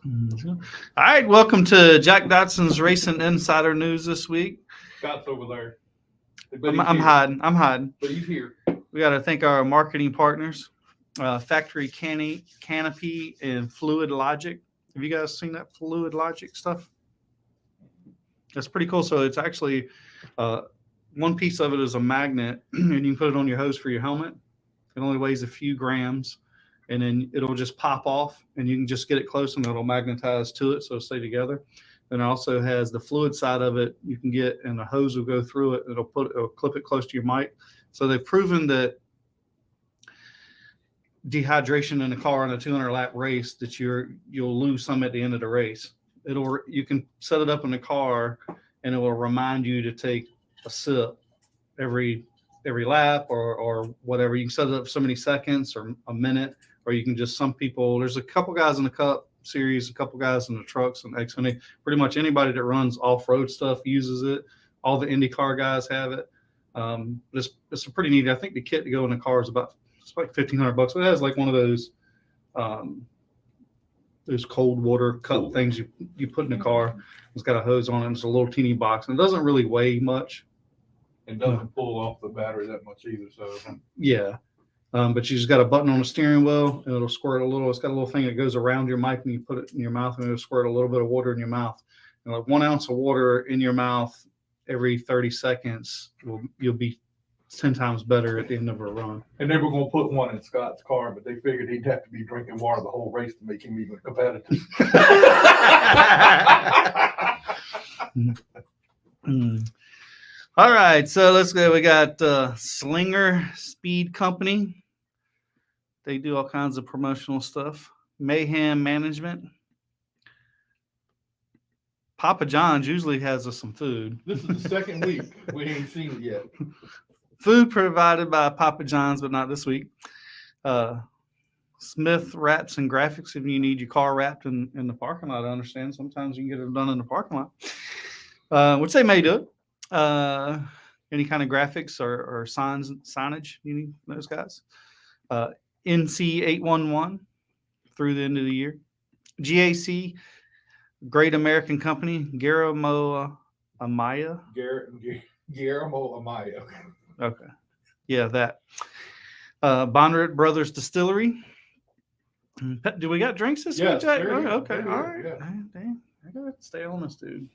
All right, welcome to Jack Dotson's Racing Insider News this week. Scott's over there. I'm hiding. But he's here. We got to thank our marketing partners, Factory Canopy and Fluid Logic. Have you guys seen that Fluid Logic stuff? That's pretty cool. So it's actually one piece of it is a magnet, and you can put it on your hose for your helmet. It only weighs a few grams, and then it'll just pop off, and you can just get it close, and it'll magnetize to it, so it'll stay together. And it also has the fluid side of it you can get, and the hose will go through it. It'll clip it close to your mic. So they've proven that dehydration in a car in a 200-lap race that you'll lose some at the end of the race. You can set it up in the car, and it will remind you to take a sip every lap or whatever. You can set it up so many seconds or a minute, or you can just, some people, there's a couple guys in the Cup series, a couple guys in the trucks and Xfinity. Pretty much anybody that runs off-road stuff uses it. All the IndyCar guys have it. It's a pretty neat. I think the kit to go in the car is it's like $1,500, but it has like one of those cold water cup things you put in the car. It's got a hose on it. And it's a little teeny box, and it doesn't really weigh much. It doesn't pull off the battery that much either. So yeah, but you just got a button on the steering wheel, and it'll squirt a little. It's got a little thing that goes around your mic, and you put it in your mouth, and it'll squirt a little bit of water in your mouth. And like 1 ounce of water in your mouth every 30 seconds, you'll be 10 times better at the end of a run. And they were going to put one in Scott's car, but they figured he'd have to be drinking water the whole race to make him even competitive. All right, so let's go. We got Slinger Speed Company. They do all kinds of promotional stuff. Mayhem Management. Papa John's usually has us some food. This is the second week. We ain't seen it yet. Food provided by Papa John's, but not this week. Smith Wraps and Graphics. If you need your car wrapped in the parking lot, I understand. Sometimes you can get it done in the parking lot, which they may do. Any kind of graphics or signage you need from those guys. NC 811 through the end of the year. GAC, Great American Company, Guillermo Amaya. Guillermo Amaya. Okay. Yeah, that. Bonneret Brothers Distillery. Do we got drinks this week, Jack? Okay. All right. Yeah. Dang. I gotta stay on this, dude.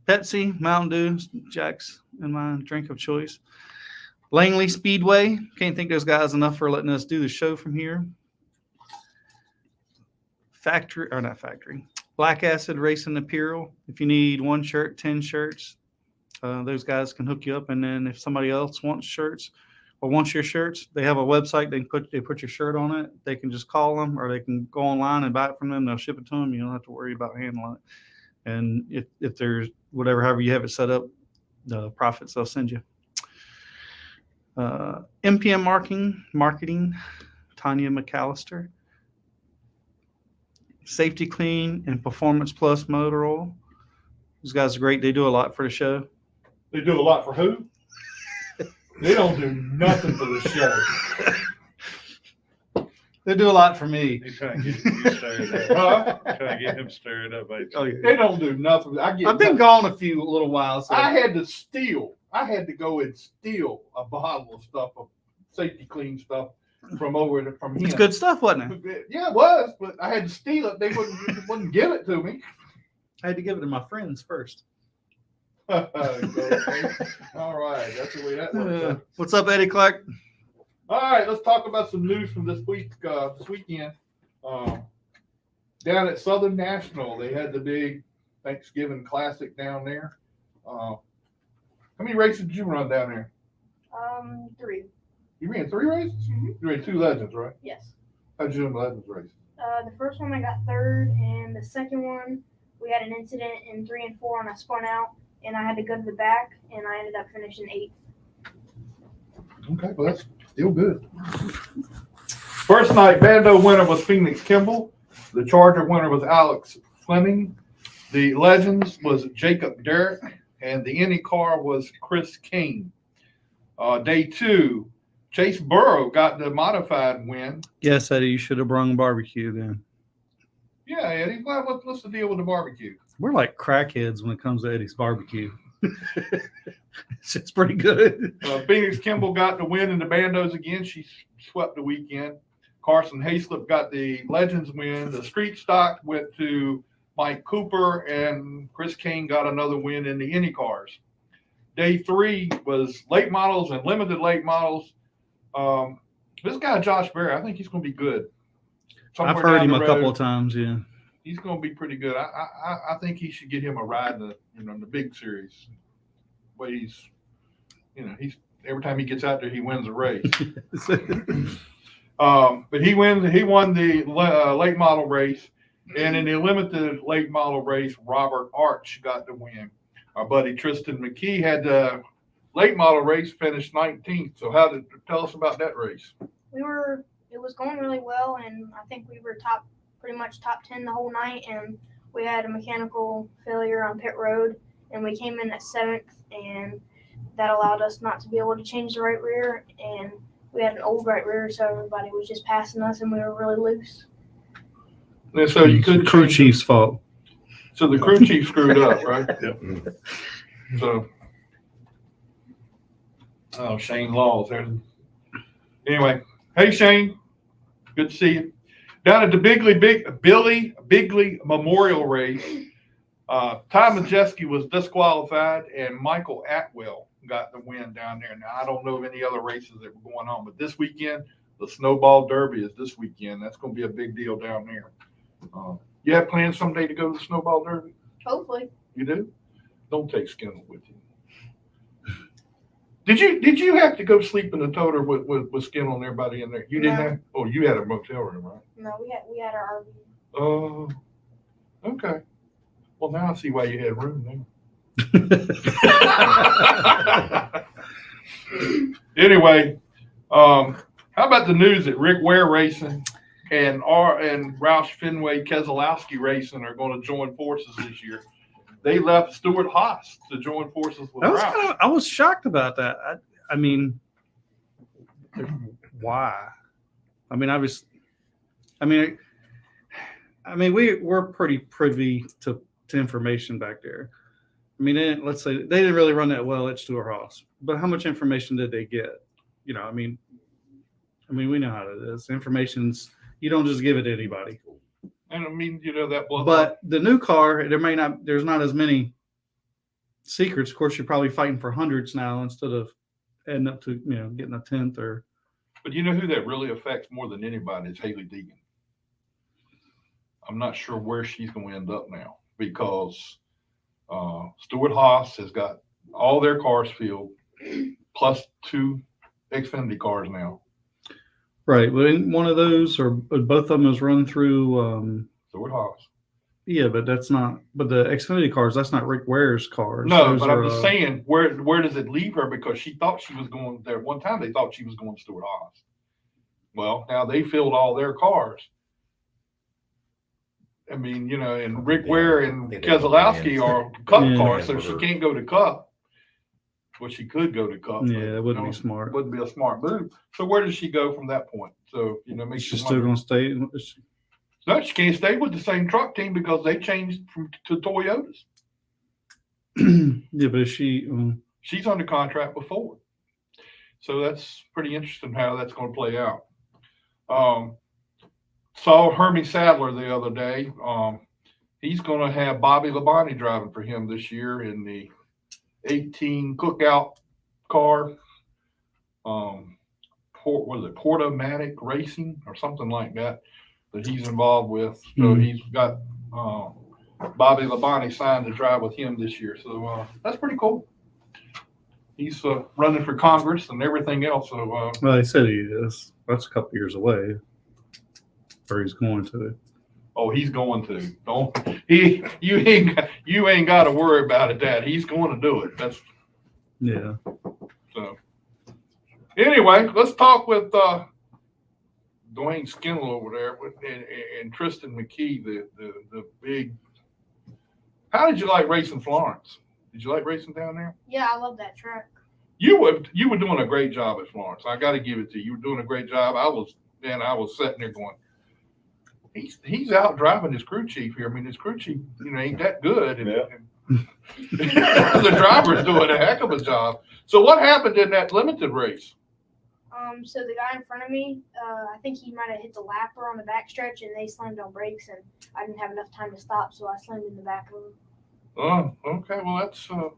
Pepsi, Mountain Dew, Jack's and my drink of choice. Langley Speedway. Can't thank those guys enough for letting us do the show from here. Black Acid Racing Apparel. If you need 1 shirt, 10 shirts, those guys can hook you up. And then if somebody else wants shirts or wants your shirts, they have a website. They put your shirt on it. They can just call them, or they can go online and buy it from them. They'll ship it to them. You don't have to worry about handling it. And if there's however you have it set up, the profits they'll send you. MPM Marketing, Tanya McAllister. Safety Clean and Performance Plus Motor Oil. These guys are great. They do a lot for the show. They do a lot for who? They don't do nothing for the show. They do a lot for me. He's trying to get you stirred up. Trying to get him stirred up. They don't do nothing. I've been gone a little while. So. I had to go and steal a bottle of stuff, of Safety Clean stuff from him. It's good stuff, wasn't it? Yeah, it was, but I had to steal it. They wouldn't give it to me. I had to give it to my friends first. All right, that's the way that works. What's up, Eddie Clark? All right, let's talk about some news from this weekend. Down at Southern National, they had the big Thanksgiving Classic down there. How many races did you run down there? 3. You ran 3 races? Mm-hmm. You ran 2 Legends, right? Yes. How'd you do in the Legends race? The first one I got 3rd, and the second one we had an incident in 3 and 4, and I spun out, and I had to go to the back, and I ended up finishing 8th. Okay, well that's still good. First night, Bando winner was Phoenix Kimball. The Charger winner was Alex Fleming. The Legends was Jacob Derrick, and the IndyCar was Chris King. Day 2, Chase Burrow got the modified win. Yes, Eddie, you should have brung barbecue then. Yeah, Eddie. What's the deal with the barbecue? We're like crackheads when it comes to Eddie's barbecue. It's pretty good. Phoenix Kimball got the win in the bandos again. She swept the weekend. Carson Hayslip got the Legends win. The street stock went to Mike Cooper, and Chris Kane got another win in the Indy cars. Day 3 was late models and limited late models. This guy, Josh Berry, I think he's going to be good. I've heard him a couple of times, yeah. He's going to be pretty good. I think he should get him a ride in the big series. But he's every time he gets out there, he wins a race. But he won the late model race, and in the limited late model race, Robert Arch got the win. Our buddy Tristan McKee had the late model race, finished 19th. So tell us about that race? It was going really well, and I think we were pretty much top 10 the whole night, and we had a mechanical failure on pit road, and we came in at 7th, and that allowed us not to be able to change the right rear, and we had an old right rear, so everybody was just passing us, and we were really loose. And so you couldn't crew chief's fault. So the crew chief screwed up, right? Yep. So, Shane Laws. Anyway, hey Shane, good to see you. Down at the Billy Bigley Memorial Race, Ty Majeski was disqualified, and Michael Atwell got the win down there. Now, I don't know of any other races that were going on, but this weekend, the Snowball Derby is this weekend. That's going to be a big deal down there. You have plans someday to go to the Snowball Derby? Hopefully. You do? Don't take Skinnell with you. Did you have to go sleep in the toter with Skinnell and everybody in there? You didn't have? Oh, you had a motel room, right? No, we had our RV. Oh, okay. Well, now I see why you had room there. Anyway, how about the news that Rick Ware Racing and Roush Fenway Keselowski Racing are going to join forces this year? They left Stuart Haas to join forces with Roush. I was shocked about that. I mean, why? I mean, we're pretty privy to information back there. I mean, let's say they didn't really run that well at Stuart Haas, but how much information did they get? I mean, we know how it is. Information's, you don't just give it to anybody. And I mean, that blood. But the new car, there's not as many secrets. Of course, you're probably fighting for hundreds now instead of ending up to, getting a 10th or. But you know who that really affects more than anybody is Haley Deegan. I'm not sure where she's going to end up now because Stuart Haas has got all their cars filled, plus 2 Xfinity cars now. Right, but one of those or both of them is run through Stuart Haas. Yeah, but that's not. But the Xfinity cars, that's not Rick Ware's cars. No, Those but are, I'm just saying, where does it leave her? Because she thought she was going there. One time they thought she was going to Stuart Haas. Well, now they filled all their cars. I mean, and Rick Ware and Keselowski are Cup cars, so she can't go to Cup. Well, she could go to Cup. Yeah, that wouldn't be smart. Wouldn't be a smart move. So where does she go from that point? So makes she's still going to stay. No, she can't stay with the same truck team because they changed to Toyotas. Yeah, but is she? She's under contract with Ford. So that's pretty interesting how that's going to play out. Saw Hermie Sadler the other day. He's going to have Bobby Labonte driving for him this year in the 18 Cookout car. Portomatic Racing or something like that he's involved with. So he's got Bobby Labonte signed to drive with him this year. So that's pretty cool. He's running for Congress and everything else. So well, they said he is. That's a couple years away. Or he's going to. Oh, he's going to. You ain't got to worry about it, Dad. He's going to do it. That's yeah. So anyway, let's talk with Dwaine Skinnell over there and Tristan McKee, the big. How did you like racing Florence? Did you like racing down there? Yeah, I love that track. You were doing a great job at Florence. I got to give it to you. You were doing a great job. I was sitting there going, he's out driving his crew chief here. I mean, his crew chief, ain't that good. And, the driver's doing a heck of a job. So what happened in that limited race? So the guy in front of me, I think he might have hit the lapper on the backstretch, and they slammed on brakes, and I didn't have enough time to stop, so I slammed in the back of him. Oh, okay. Well, that's so.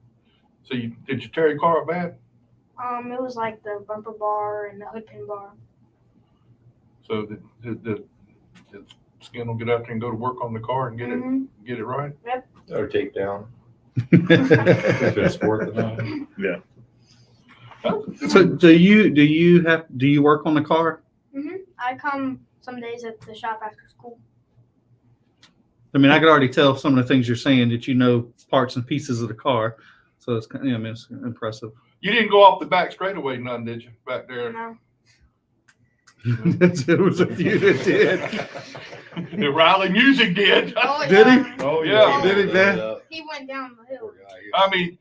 Did you tear your car up bad? It was like the bumper bar and the hood pin bar. So did Skinnell get out there and go to work on the car and get it right? Or tape down. Finish sport tonight. Yeah. So do you work on the car? I come some days at the shop after school. I mean, I could already tell some of the things you're saying that you know parts and pieces of the car. So it's kind of, I mean, it's impressive. You didn't go off the back straightaway none, did you? Back there. No. There was a few that did. The Riley Music did. Oh, Did yeah. he? Oh yeah. Did he, man? He went down the hill. I mean,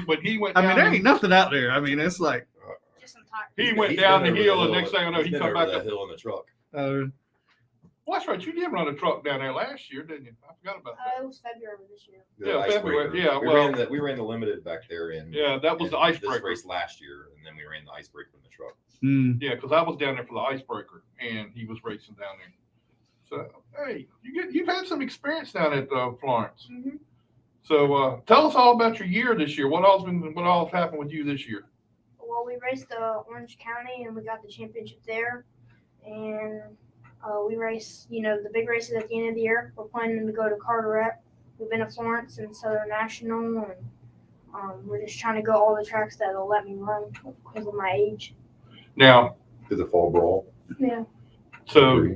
when he went I down, mean, there ain't nothing out there. I mean, it's like, Just some tires. he went He's down been the over hill, and next thing I know, he's he been come over back that up. hill in the truck. Well, that's right. You did run a truck down there last year, didn't you? I forgot about that. It was February of this year. The Yeah, February. icebreaker. Yeah, We ran the limited back there in. Yeah, that was the in icebreaker. This race last year, and then we ran the icebreaker in the truck. Yeah, because I was down there for the icebreaker, and he was racing down there. So hey, you've had some experience down at Florence. Mm-hmm. So tell us all about your year this year. What all's happened with you this year? Well, we raced Orange County, and we got the championship there. And we race, the big races at the end of the year. We're planning to go to Carteret. We've been to Florence and Southern National, and we're just trying to go all the tracks that'll let me run because of my age. Now, To the fall brawl. Yeah. so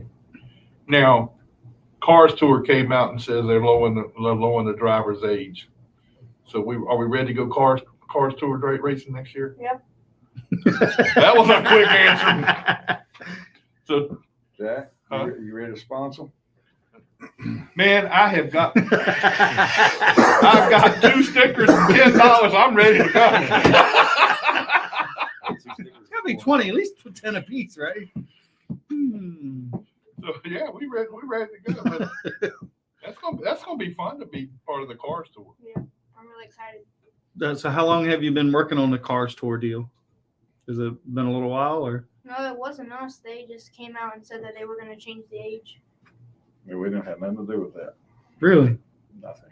now, Cars Tour came out and says they're lowering the driver's age. So are we ready to go Cars Tour racing next year? Yep. That was a quick answer. So, Jack, Huh? you ready to sponsor? man, I've got 2 stickers and $10. I'm ready to go. It's gotta be 20, at least 10 apiece, right? So yeah, we ready to go. But that's gonna be fun to be part of the Cars Tour. Yeah. I'm really excited. So how long have you been working on the Cars Tour deal? Has it been a little while, or? No, it wasn't us. They just came out and said that they were going to change the age. Yeah, we didn't have nothing to do with that. Really? Nothing.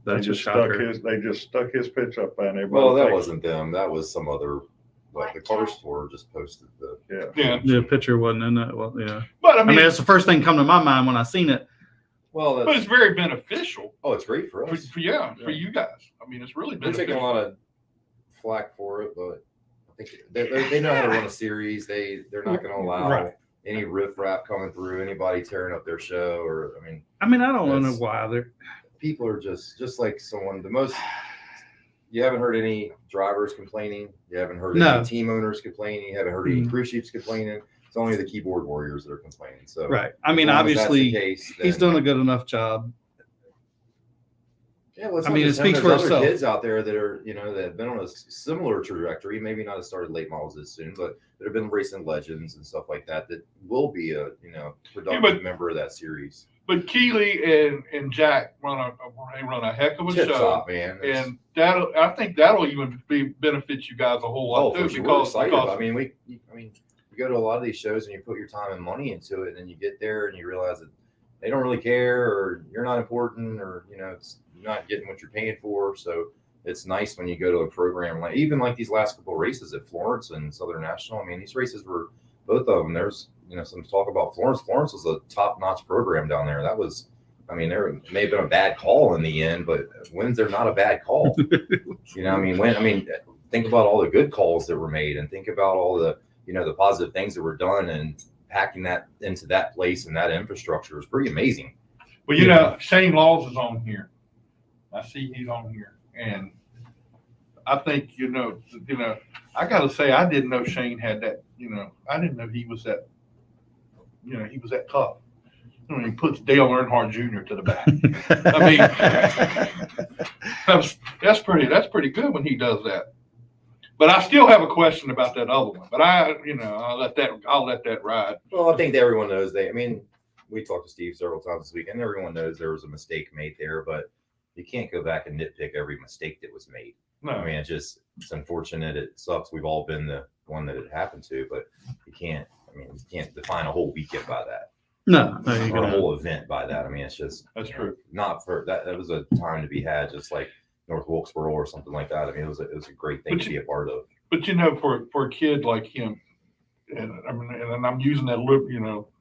That's They a just shocker. stuck his pitch up and everybody. Well, that thinks- wasn't them. That was some other. Like the car store just posted the. Yeah. Yeah, The picture wasn't in that. Well, yeah. but I I mean, mean, it's the first thing come to my mind when I seen it. Well, but that's, it's very beneficial it's great for for us. for you guys. I mean, it's really They're taking a beneficial. lot of flack for it, but I think they know how to run a series. They're not going to allow Right. any riffraff coming through, anybody tearing up their show, or I mean, I don't know That's- why they're. people are just like someone. You haven't heard any drivers complaining. You haven't heard No. any team owners complaining. You haven't heard any crew chiefs complaining. It's only the keyboard warriors that are complaining. So Right. I mean, as long as that's the obviously, case, he's then- done a good enough job. Yeah, well, it's I not mean, just it him. speaks for There's other itself. kids out there that are, that have been on a similar trajectory. Maybe not have started late models as soon, but that have been racing legends and stuff like that. That will be a productive member of that series. But Keeley and Jack run a heck of a Tip show, top, man. and I think that'll even benefit you guys a whole lot too. For sure. We're excited. I mean, you go to a lot of these shows and you put your time and money into it, and then you get there and you realize that they don't really care, or you're not important, or you're not getting what you're paying for. So it's nice when you go to a program like these last couple of races at Florence and Southern National. I mean, these races were both of them. There's some talk about Florence. Florence was a top-notch program down there. That was, there may have been a bad call in the end, but when's there not a bad call? Think about all the good calls that were made, and think about all the the positive things that were done, and packing that into that place and that infrastructure was pretty amazing. Well, Shane Laws is on here. I see he's on here, and I think I got to say I didn't know Shane had that. I didn't know he was that. He was that tough. He puts Dale Earnhardt Jr. to the back. I mean, that's pretty good when he does that. But I still have a question about that other one. But I'll let that ride. Well, I think that everyone knows when we talked to Steve several times this week, and everyone knows there was a mistake made there, but you can't go back and nitpick every mistake that was made. No, I mean, it's unfortunate. It sucks. We've all been the one that it happened to, but you can't define a whole weekend by that. No, Or a no. whole event by that. I mean, it's just that's true. not for that. That was a time to be had, just like North Wilkesboro or something like that. I mean, it was a great thing to be a part of. But for a kid like him, and I mean, and I'm using that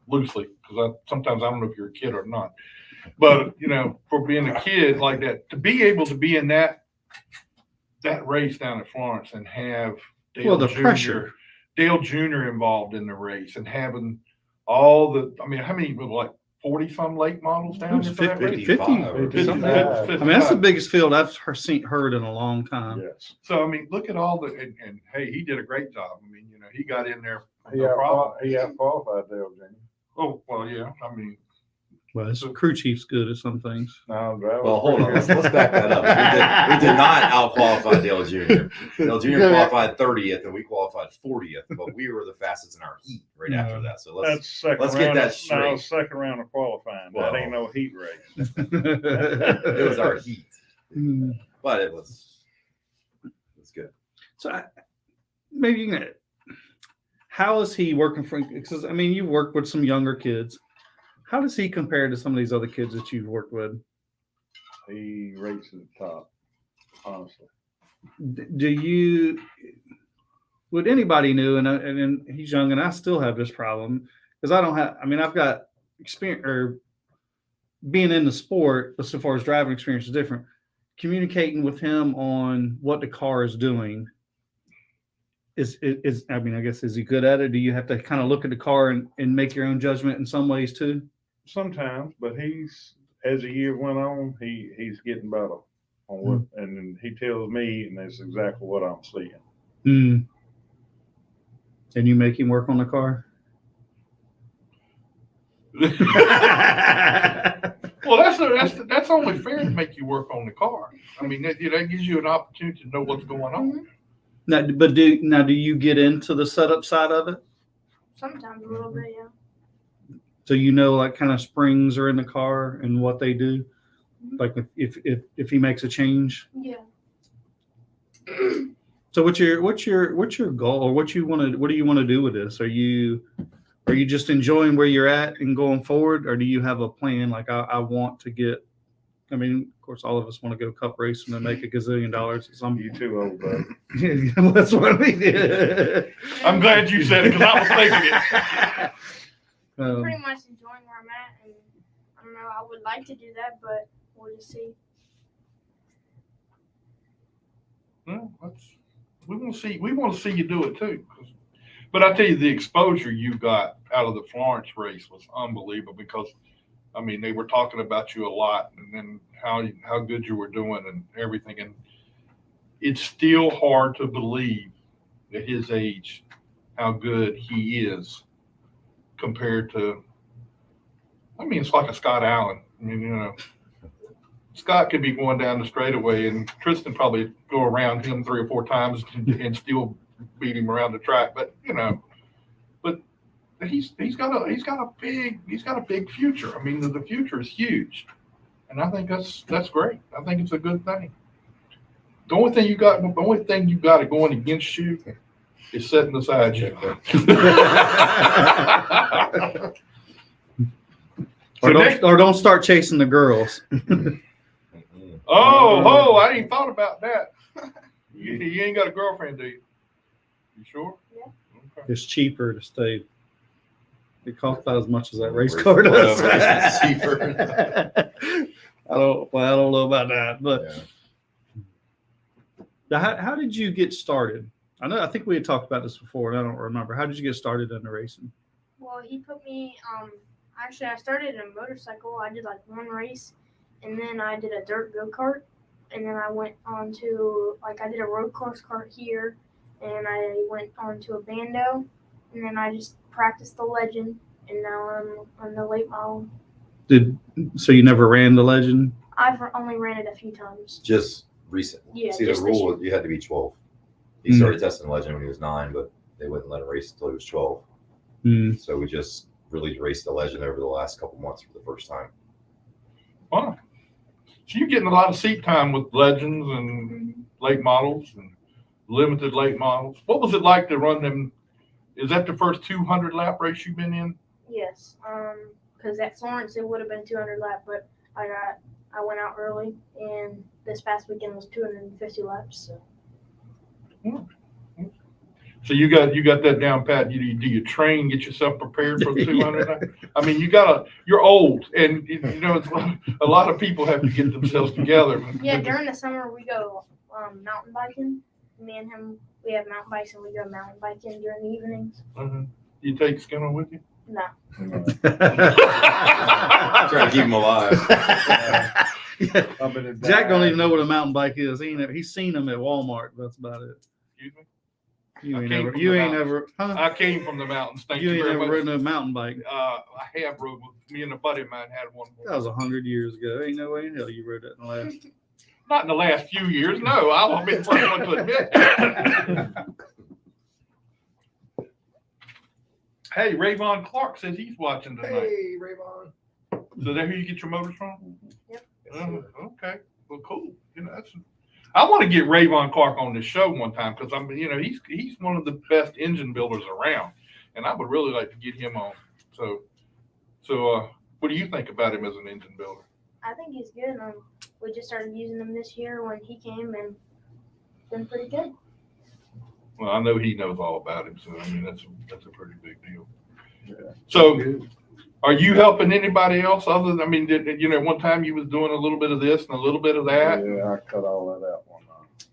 loosely because sometimes I don't know if you're a kid or not. But for being a kid like that, to be able to be in that race down at Florence and have The pressure. Dale Jr. involved in the race and having all how many were like 40 some late models down It was there? for that 50. race? 50. I I mean, that's the biggest field I've heard in a long time. Yes. So I mean, look at all and hey, he did a great job. I mean, he got in there. He No problem. out-qualified Dale Jr. Oh well, yeah. I mean, Well, his crew chief's good at some things. No, that was Well, hold on. pretty Let's back that up. We did not out-qualify Dale Jr. Dale Jr. qualified 30th, and we qualified 40th, but we were the fastest in our heat right after that. So That's second let's round. get that No, straight. second round of qualifying. Well. That ain't no heat race. it was our heat, Mm. but it was good. So maybe you can. How is he working for? Because I mean, you work with some younger kids. How does he compare to some of these other kids that you've worked with? He rates at the top, honestly. Do you? Would anybody new? And he's young, and I still have this problem because I don't have. I mean, I've got experience or being in the sport, but so far as driving experience is different. Communicating with him on what the car is doing. Is I mean, I guess, is he good at it? Do you have to kind of look at the car and make your own judgment in some ways too? Sometimes, but he's as the year went on, he's getting better on what, and then he tells me, and that's exactly what I'm seeing. Mm. And you make him work on the car? well, that's only fair to make you work on the car. I mean, that gives you an opportunity to know what's going on. Now, but do you get into the setup side of it? Sometimes a little bit, yeah. So like kind of springs are in the car and what they do, like if he makes a change. Yeah. So what's your goal, or what do you want to do with this? Are you just enjoying where you're at and going forward, or do you have a plan? Like I want to get. I mean, of course, all of us want to go cup racing and make $1 gazillion. You too old, buddy. That's what we did. I'm glad you said it because I was thinking it. I'm pretty much enjoying where I'm at, and I don't know. I would like to do that, but we'll just see. Well, we want to see you do it too. But I tell you, the exposure you got out of the Florence race was unbelievable because, I mean, they were talking about you a lot, and then how good you were doing and everything. And it's still hard to believe at his age how good he is compared to. I mean, it's like a Scott Allen. I mean, Scott could be going down the straightaway, and Tristan probably go around him 3 or 4 times and still beat him around the track. But he's got a big future. I mean, the future is huge, and I think that's great. I think it's a good thing. The only thing you got going against you is setting aside you. Or don't start chasing the girls. Oh, I didn't thought about that. You ain't got a girlfriend, do you? You sure? Yeah. Okay. It's cheaper to stay. It costs about as much as that race car does. It's cheaper. I don't know about that, but Yeah. how did you get started? I think we had talked about this before, and I don't remember. How did you get started in the racing? Well, he put me. Actually, I started in a motorcycle. I did like one race, and then I did a dirt go-kart, and then I went on to I did a road course kart here, and I went on to a bando, and then I just practiced the legend, and now I'm on the late model. So you never ran the legend? I've only ran it a few times. Just recent. Yeah, See, the just this rule, you had to be 12. He started testing Legend when he was 9, but they wouldn't let him race until he was 12. Mm. So we just really raced a legend over the last couple months for the first time. Wow. So you're getting a lot of seat time with legends and late models and limited late models. What was it like to run them? Is that the first 200 lap race you've been in? Yes, because at Florence it would have been 200 lap, but I went out early, and this past weekend was 250 laps. So. So you got that down pat. Do you train, get yourself prepared for the 200? I mean, you're old, and it's, a lot of people have to get themselves together. Yeah, during the summer we go mountain biking. Me and him, we have mountain bikes, and we go mountain biking during the evenings. You take Skinner with you? No. Trying to keep him alive. Jack don't even know what a mountain bike is. He's seen them at Walmart. That's about it. Excuse me? You ain't ever. Huh? I came from the mountains. Thank You you ain't very ever much. ridden a mountain bike. I have rode with me and a buddy of mine had one. That was 100 years ago. Ain't no way in hell you rode that in the last. Not in the last few years. No, I'll be the first one to admit that. Hey, Rayvon Clark says he's watching tonight. Hey, Rayvon. So that who you get your motors from? Yep. Okay. Well, cool. I want to get Rayvon Clark on this show one time because he's one of the best engine builders around, and I would really like to get him on. So what do you think about him as an engine builder? I think he's good. We just started using him this year when he came, and it's been pretty good. Well, I know he knows all about him, so I mean that's a pretty big deal. Yeah. So, are you helping anybody else other than one time you was doing a little bit of this and a little bit of that? Yeah, I cut all that out one night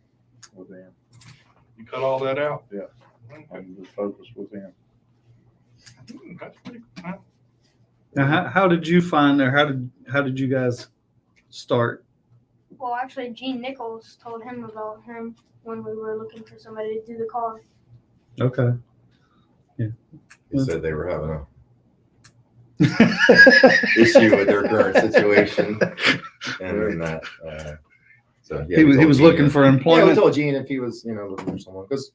with him. You cut all that out? Yeah. And the focus was him. That's pretty cool. Now, how did you find, or how did you guys start? Well, actually, Gene Nichols told him about him when we were looking for somebody to do the car. Okay. He said they were having a issue with their current situation, and then that. So yeah, he was looking for Yeah, we employment. told Gene if he was looking for someone because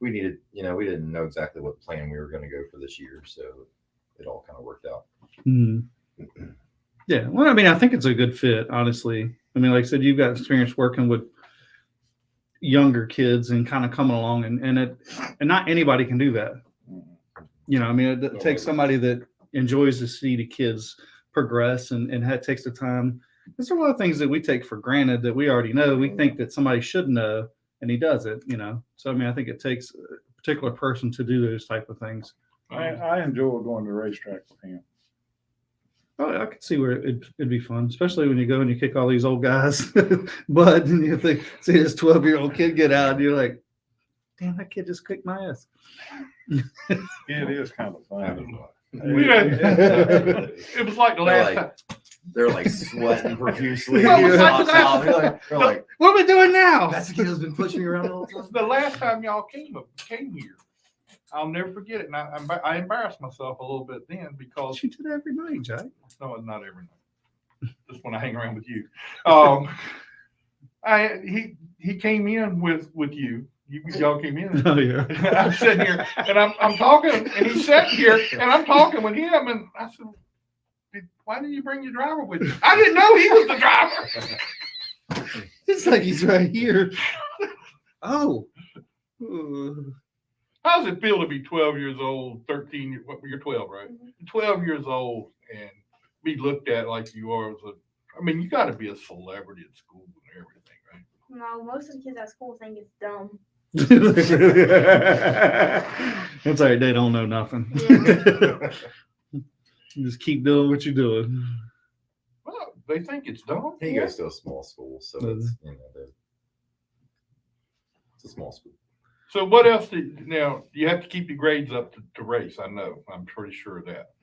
we needed we didn't know exactly what plan we were going to go for this year, so it all kind of worked out. Mhm. Yeah. Well, I mean, I think it's a good fit, honestly. I mean, like I said, you've got experience working with younger kids and kind of coming along, and not anybody can do that. I mean, it takes somebody that enjoys to see the kids progress and takes the time. There's a lot of things that we take for granted that we already know. We think that somebody should know, and he does it. So I mean, I think it takes a particular person to do those type of things. I enjoy going to the racetrack with him. Oh, I could see where it'd be fun, especially when you go and you kick all these old guys butt, and you see this 12-year-old kid get out, and you're like, damn, that kid just kicked my ass. It is kind of fun. It was like the last time. They're like sweating profusely. Well, They're it's like like, What are we doing now? that's the kid who's been pushing me around the whole time. The last time y'all came here, I'll never forget it. And I embarrassed myself a little bit then because You do that every night, Jack. no, it's not every night. Just when I hang around with you. He came in with you. Y'all came in. Oh yeah. I'm sitting here and I'm talking, and he's sitting here and I'm talking with him, and I said, "Why didn't you bring your driver with you?" I didn't know he was the driver. It's like he's right here. Oh. How does it feel to be 12 years old, 13? You're 12, right? 12 years old and be looked at like you are you got to be a celebrity at school and everything, right? No, most of the kids at school think it's dumb. That's all right. They don't know nothing. Yeah. Just keep doing what you're doing. Well, they think it's dumb. He goes to a small school, so it's it's a small school. So what else now you have to keep your grades up to race? I know. I'm pretty sure of that.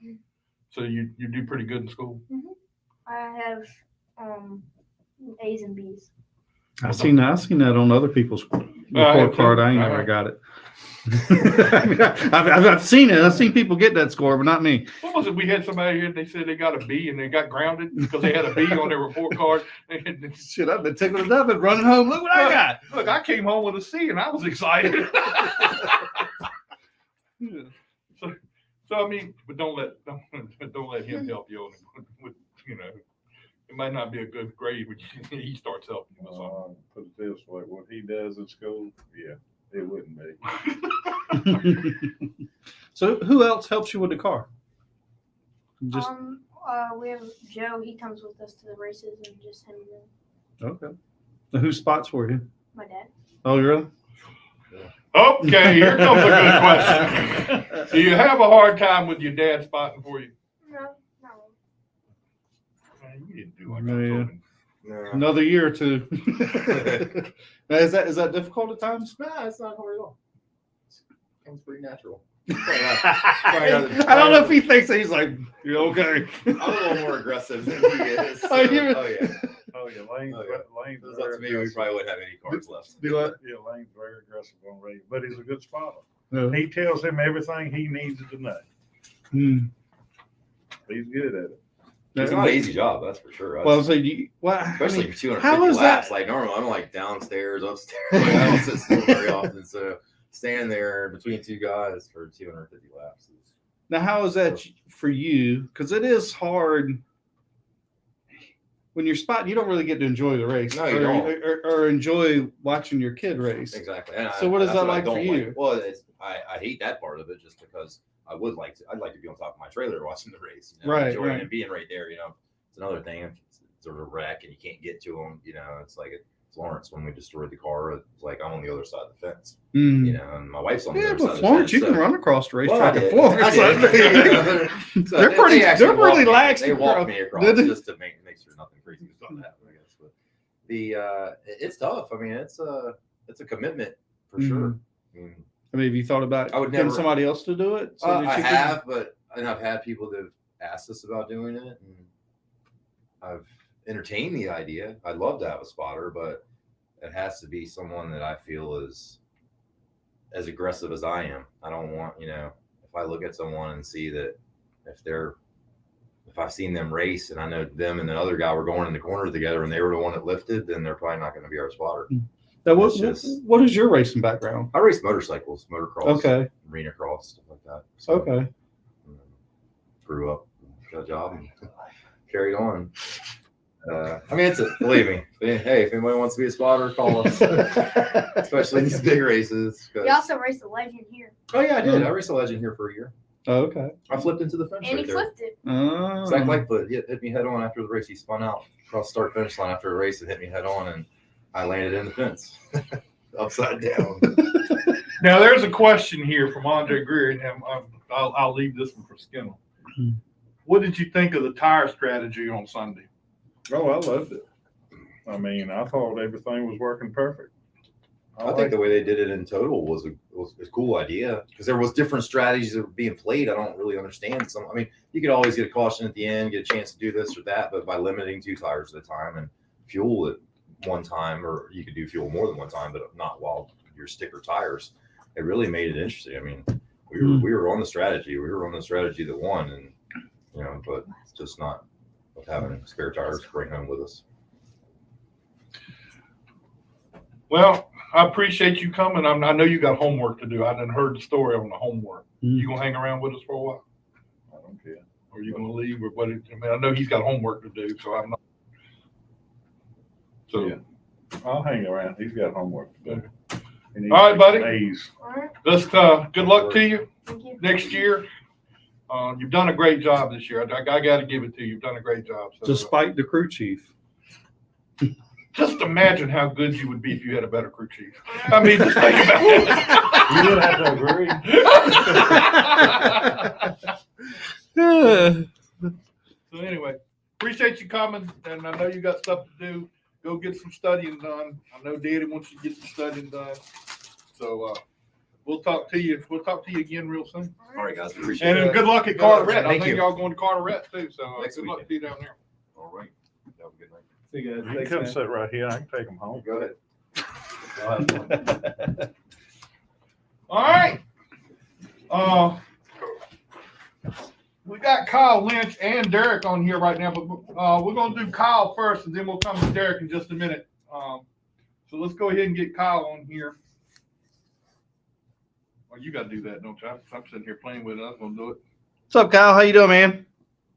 So you do pretty good in school? I have A's and B's. I seen that on other people's report card. I ain't never got it. I mean, I've seen it. I've seen people get that score, but not me. What was it? We had somebody here. They said they got a B and they got grounded because they had a B on their report card. Shit, I've been taking it up and running home. Look what I got. Look, I came home with a C and I was excited. So So I mean, but don't let him help you on it. With, it might not be a good grade when he starts helping you with something. Put it this way, what he does in school, yeah, it wouldn't be. So who else helps you with the car? Just We have Joe. He comes with us to the races, and just him and okay. So who spots for you? my dad. Oh, really? Okay, here comes a good question. Do you have a hard time with your dad spotting for you? No, not Man, you didn't do like Yeah. I told him. No, Another year or two. Now, is that difficult at times? it's not hard at all. It comes pretty natural. I don't know if he thinks that he's like, you're okay. I'm a little more aggressive than he is. So, Oh, you- oh yeah. Oh, yeah, Lane's Oh, yeah. Lane's If it was up to me, we probably wouldn't have any cars left. Do what? Yeah, Lane's very aggressive on race, but he's a good spotter. No. He tells him everything he needs to know. Hmm. He's good at it. It's not an easy job, that's for sure. Well, so well, Especially I mean, for 250 how is laps. that? Like normally, I'm like downstairs, upstairs. Like, I don't sit still very often. So standing there between two guys for 250 laps is. Now, how is that for you? Because it is hard when you're spotting. You don't really get to enjoy the race, No, you or, don't. or enjoy watching your kid race. Exactly. And So what is that's that I like for don't you? Well, I hate that part of it just because I'd like to be on top of my trailer watching the race, Right, enjoying right. it and being right there. It's another thing. If it's sort of a wreck and you can't get to them, it's like Florence when we destroyed the car. It's like I'm on the other side of the fence, Mm. and my wife's on the Yeah, other side but of the Florence, fence. you so- can run across the Well, racetrack I at did. Florence. I did. So They're pretty- they actually they're really walked me- lax They to walked cross. me across Did they? just to make sure nothing crazy was going to happen, I guess. But it's tough. I mean, it's a commitment for sure. I mean, I mean, have you thought about I would getting never- somebody else to do it? So that I you could- have, and I've had people that have asked us about doing it, and I've entertained the idea. I'd love to have a spotter, but it has to be someone that I feel is as aggressive as I am. I don't want, if I look at someone and see that if I've seen them race and I know them and the other guy were going in the corner together and they were the one that lifted, then they're probably not going to be our spotter. Now, It's just- what is your racing background? I race motorcycles, motocross, Okay. arena cross, stuff like that. So, Okay. grew up, got a job, and carried on. I mean, believe me. Hey, if anybody wants to be a spotter, call us. Especially these big races. 'cause- He also raced the Legend here, Oh yeah, I did. I raced a Legend here for a year. Oh, okay. I flipped into the fence and right he there. flipped it. Oh. Zach Lightfoot hit me head on after the race. He spun out across start finish line after a race and hit me head on, and I landed in the fence, upside down. Now, there's a question here from Andre Greer, and I'll leave this one for Skinnell. Hmm. What did you think of the tire strategy on Sunday? Oh, I loved it. I mean, I thought everything was working perfect. I think the way they did it in total was a cool idea because there was different strategies that were being played. I don't really understand some. I mean, you could always get a caution at the end, get a chance to do this or that, but by limiting 2 tires at a time and fuel at one time, or you could do fuel more than one time, but not while your sticker tires, it really made it interesting. I mean, we were on the strategy. We were on the strategy that won, and but it's just not with having spare tires to bring home with us. Well, I appreciate you coming. I know you got homework to do. I done heard the story on the homework. Mm. You gonna hang around with us for a while, I don't care. or you gonna leave, or what? I mean, I know he's got homework to do, so I'm not. So, Yeah. I'll hang around. He's got homework to do. And he All right, buddy. A's. All right, let's good luck to you thank you. next year. You've done a great job this year. I got to give it to you. You've done a great job. So, Despite the crew chief. just imagine how good you would be if you had a better crew chief. I mean, just think about it. You would have to agree. So anyway, appreciate you coming, and I know you got stuff to do. Go get some studying done. I know Daddy wants you to get some studying done. So we'll talk to you. We'll talk to you again real soon. All right, guys, appreciate And it. good luck at Good luck. Carteret. I Thank think you. y'all going to Carteret too. So Next good luck weekend. to you down there. All right, have a good night. See you You guys. can come sit right here. I can take him home. Go ahead. All right. We got Kyle Lynch and Derek on here right now, but we're going to do Kyle first, and then we'll come to Derek in just a minute. So let's go ahead and get Kyle on here. Well, you got to do that, don't you? I'm sitting here playing with it. I was going to do it. What's up, Kyle? How you doing, man?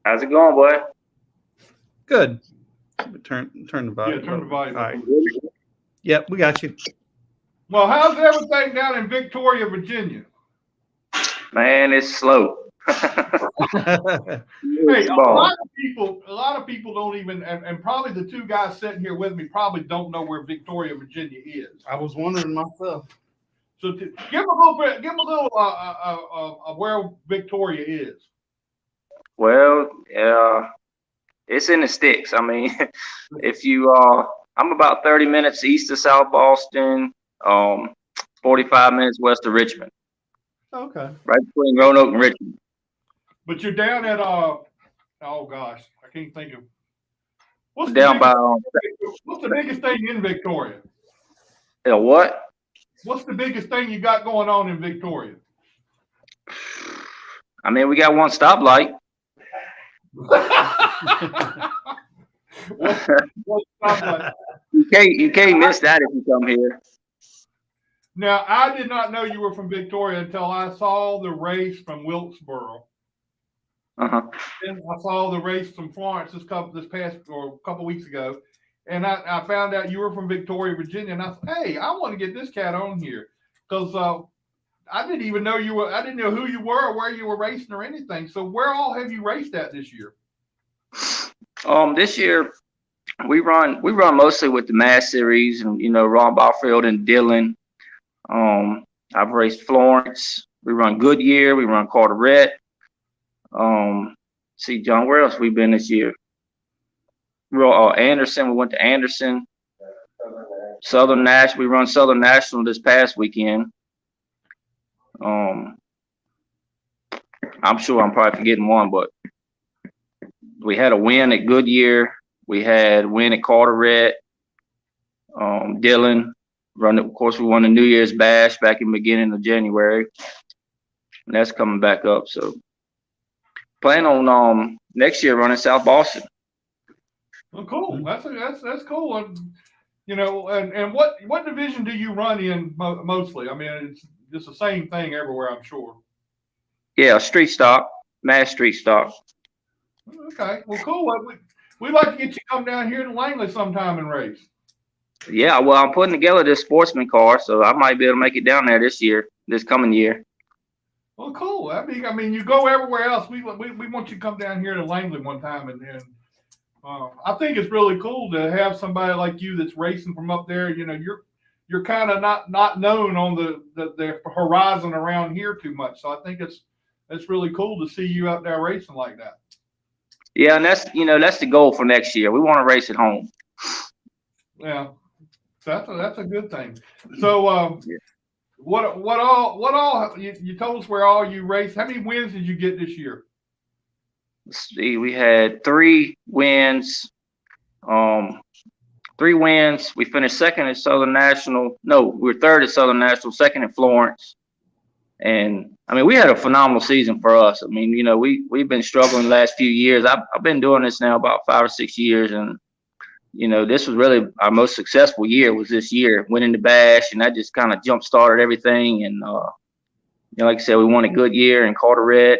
How's it going, boy? Good. Turn the volume. Yeah, turn the volume All up. right. Yep, we got you. Well, how's everything down in Victoria, Virginia? Man, it's slow. Hey, a lot of people don't even, and probably the two guys sitting here with me probably don't know where Victoria, Virginia is. I was wondering myself. So give them a little of where Victoria is. Well, it's in the sticks. I mean, if you I'm about 30 minutes east of South Boston, 45 minutes west of Richmond, Okay. right between Roanoke and Richmond. But you're down at oh gosh, I can't think of what's Down by what's the biggest thing in Victoria? what? What's the biggest thing you got going on in Victoria? I mean, we got one stoplight. What's stoplight? You can't miss that if you come here. Now, I did not know you were from Victoria until I saw the race from Wilkesboro. Uh-huh. And I saw the race from Florence this past or a couple weeks ago, and I found out you were from Victoria, Virginia, and I said, "Hey, I want to get this cat on here because I didn't even know you were. I didn't know who you were or where you were racing or anything. So, where all have you raced at this year?" This year we run mostly with the Mass Series and Ron Barfield and Dillon. I've raced Florence. We run Goodyear. We run Carteret. See, John, where else we been this year? Anderson. We went to Anderson. Southern National. We run Southern National this past weekend. I'm sure I'm probably forgetting one, but we had a win at Goodyear. We had a win at Carteret. Dillon. Of course, we won the New Year's Bash back in the beginning of January. And that's coming back up. So plan on next year running South Boston. Well, cool. That's cool. And and what division do you run in mostly? I mean, it's the same thing everywhere, I'm sure. Yeah, street stock, Mass street stock. Okay. Well, cool. We'd like to get you to come down here to Langley sometime and race. Yeah, well, I'm putting together this sportsman car, so I might be able to make it down there this coming year. Well, cool. I mean, you go everywhere else. We want you to come down here to Langley one time, and I think it's really cool to have somebody like you that's racing from up there. You're kind of not known on the horizon around here too much. So I think it's really cool to see you out there racing like that. Yeah, and that's the goal for next year. We want to race at home. Yeah, that's a good thing. So what all you told us where all you raced? How many wins did you get this year? Let's see, we had 3 wins. 3 wins. We finished second at Southern National. No, we were third at Southern National, second at Florence. And I mean, we had a phenomenal season for us. I mean, we've been struggling the last few years. I've been doing this now about 5 or 6 years, and this was really our most successful year. Was this year winning the Bash, and that just kind of jump started everything. And like I said, we won a Goodyear and Carteret,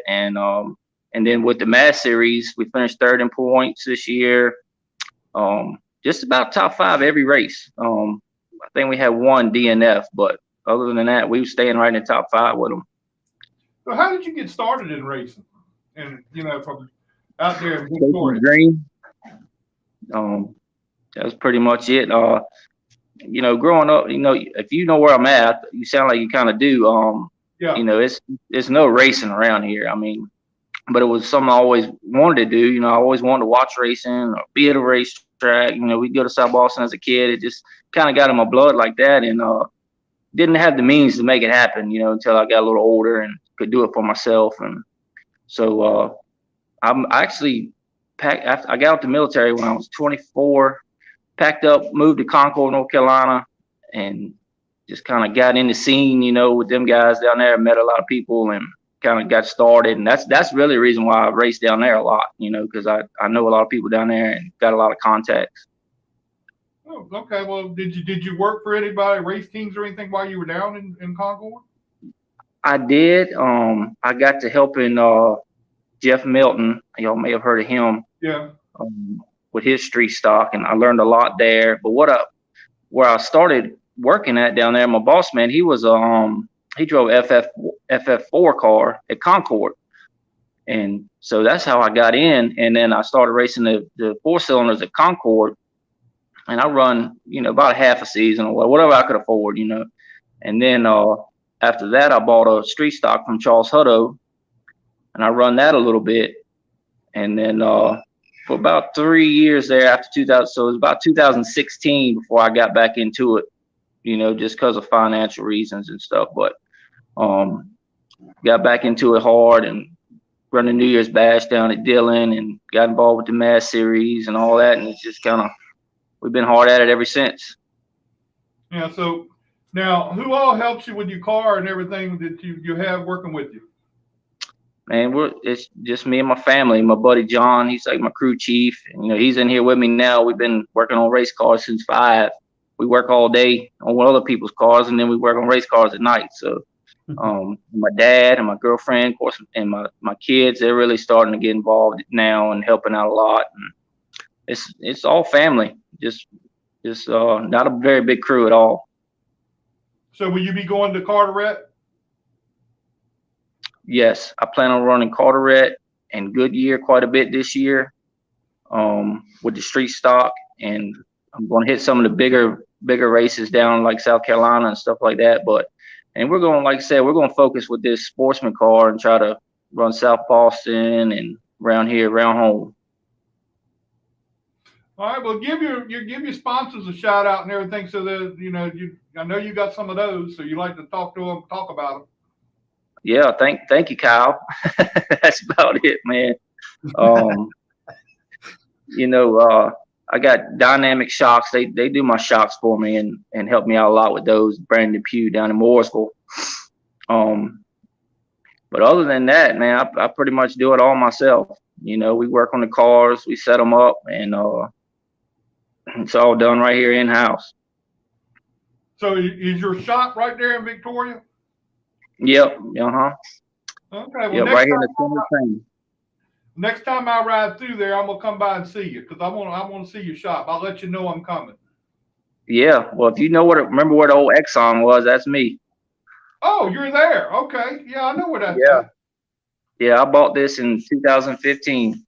and then with the Mass Series, we finished third in points this year. Just about top 5 every race. I think we had 1 DNF, but other than that, we were staying right in the top 5 with them. So how did you get started in racing? And from out there in Victoria. Green. That was pretty much it. Growing up, if you know where I'm at, you sound like you kind of do. Yeah. It's no racing around here. I mean, but it was something I always wanted to do. I always wanted to watch racing or be at a racetrack. We'd go to South Boston as a kid. It just kind of got in my blood like that, and didn't have the means to make it happen, until I got a little older and could do it for myself. And so I got out the military when I was 24, packed up, moved to Concord, North Carolina, and just kind of got in the scene, with them guys down there. Met a lot of people and kind of got started. And that's really the reason why I raced down there a lot, because I know a lot of people down there and got a lot of contacts. Oh, okay. Well, did you work for anybody, race teams or anything while you were down in Concord? I did. I got to helping Jeff Milton. Y'all may have heard of him. Yeah. With his street stock, and I learned a lot there. But where I started working at down there, my boss man, he was he drove FF4 car at Concord, and so that's how I got in. And then I started racing the 4-cylinders at Concord, and I run about a half a season or whatever I could afford, And then after that, I bought a street stock from Charles Hutto, and I run that a little bit, and then for about 3 years there after 2000, so it was about 2016 before I got back into it, just because of financial reasons and stuff. But got back into it hard and run the New Year's Bash down at Dillon and got involved with the Mass Series and all that. And it's just we've been hard at it ever since. Yeah. So now, who all helps you with your car and everything that you have working with you? Man, it's just me and my family. My buddy John, he's like my crew chief. And, he's in here with me now. We've been working on race cars since 5. We work all day on other people's cars, and then we work on race cars at night. So my dad and my girlfriend, of course, and my kids, they're really starting to get involved now and helping out a lot. And it's all family. Just not a very big crew at all. So will you be going to Carteret? Yes, I plan on running Carteret and Goodyear quite a bit this year with the street stock, and I'm going to hit some of the bigger races down like South Carolina and stuff like that. And we're going, like I said, we're going to focus with this sportsman car and try to run South Boston and around here, around home. All right. Well, give your sponsors a shout out and everything, so that I know you got some of those, so you like to talk to them, talk about them. Yeah, thank you, Kyle. That's about it, man. I got Dynamic Shocks. They do my shocks for me and help me out a lot with those. Brandon Pugh down in Mooresville. But other than that, man, I pretty much do it all myself. We work on the cars, we set them up, and it's all done right here in house. So is your shop right there in Victoria? Yep. Okay. Well, yep, right here in the center of town. Next time I ride through there, I'm gonna come by and see you because I want to see your shop. I'll let you know I'm coming. Yeah. Well, if you remember where the old Exxon was, that's me. Oh, you're there. Okay. Yeah, I know where that's Yeah. at. Yeah, I bought this in 2015.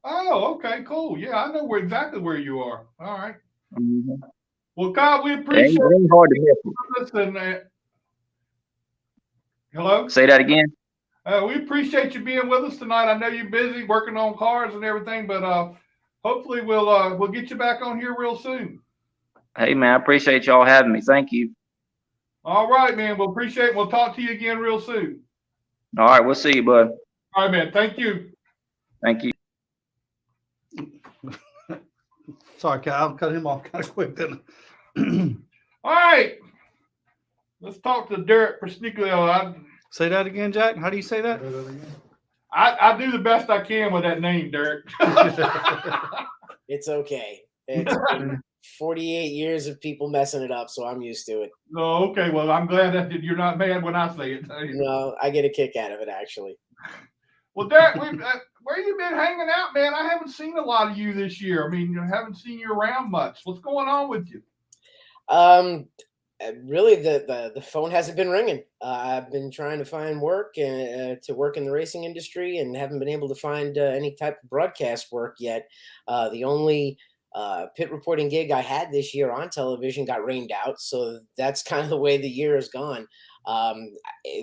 Oh, okay, cool. Yeah, I know exactly where you are. All right. Mm-hmm. Well, Kyle, we appreciate it ain't hard to miss it. Listen, hello? Say that again. We appreciate you being with us tonight. I know you're busy working on cars and everything, but hopefully we'll get you back on here real soon. Hey, man, I appreciate y'all having me. Thank you. All right, man. We'll appreciate it. We'll talk to you again real soon. All right, we'll see you, bud. All right, man. Thank you. Thank you. Sorry, Kyle. Cut him off kind of quick, didn't I? All right. Let's talk to Derek Pernesiglio. Say that again, Jack. How do you say that? I do the best I can with that name, Derek. It's okay. It's been 48 years of people messing it up, so I'm used to it. Oh, okay. Well, I'm glad that you're not mad when I say it. No, I get a kick out of it, actually. Well, Derek, where you been hanging out, man? I haven't seen a lot of you this year. I mean, I haven't seen you around much. What's going on with you? Really, the phone hasn't been ringing. I've been trying to find work to work in the racing industry and haven't been able to find any type of broadcast work yet. The only pit reporting gig I had this year on television got rained out, so that's kind of the way the year has gone.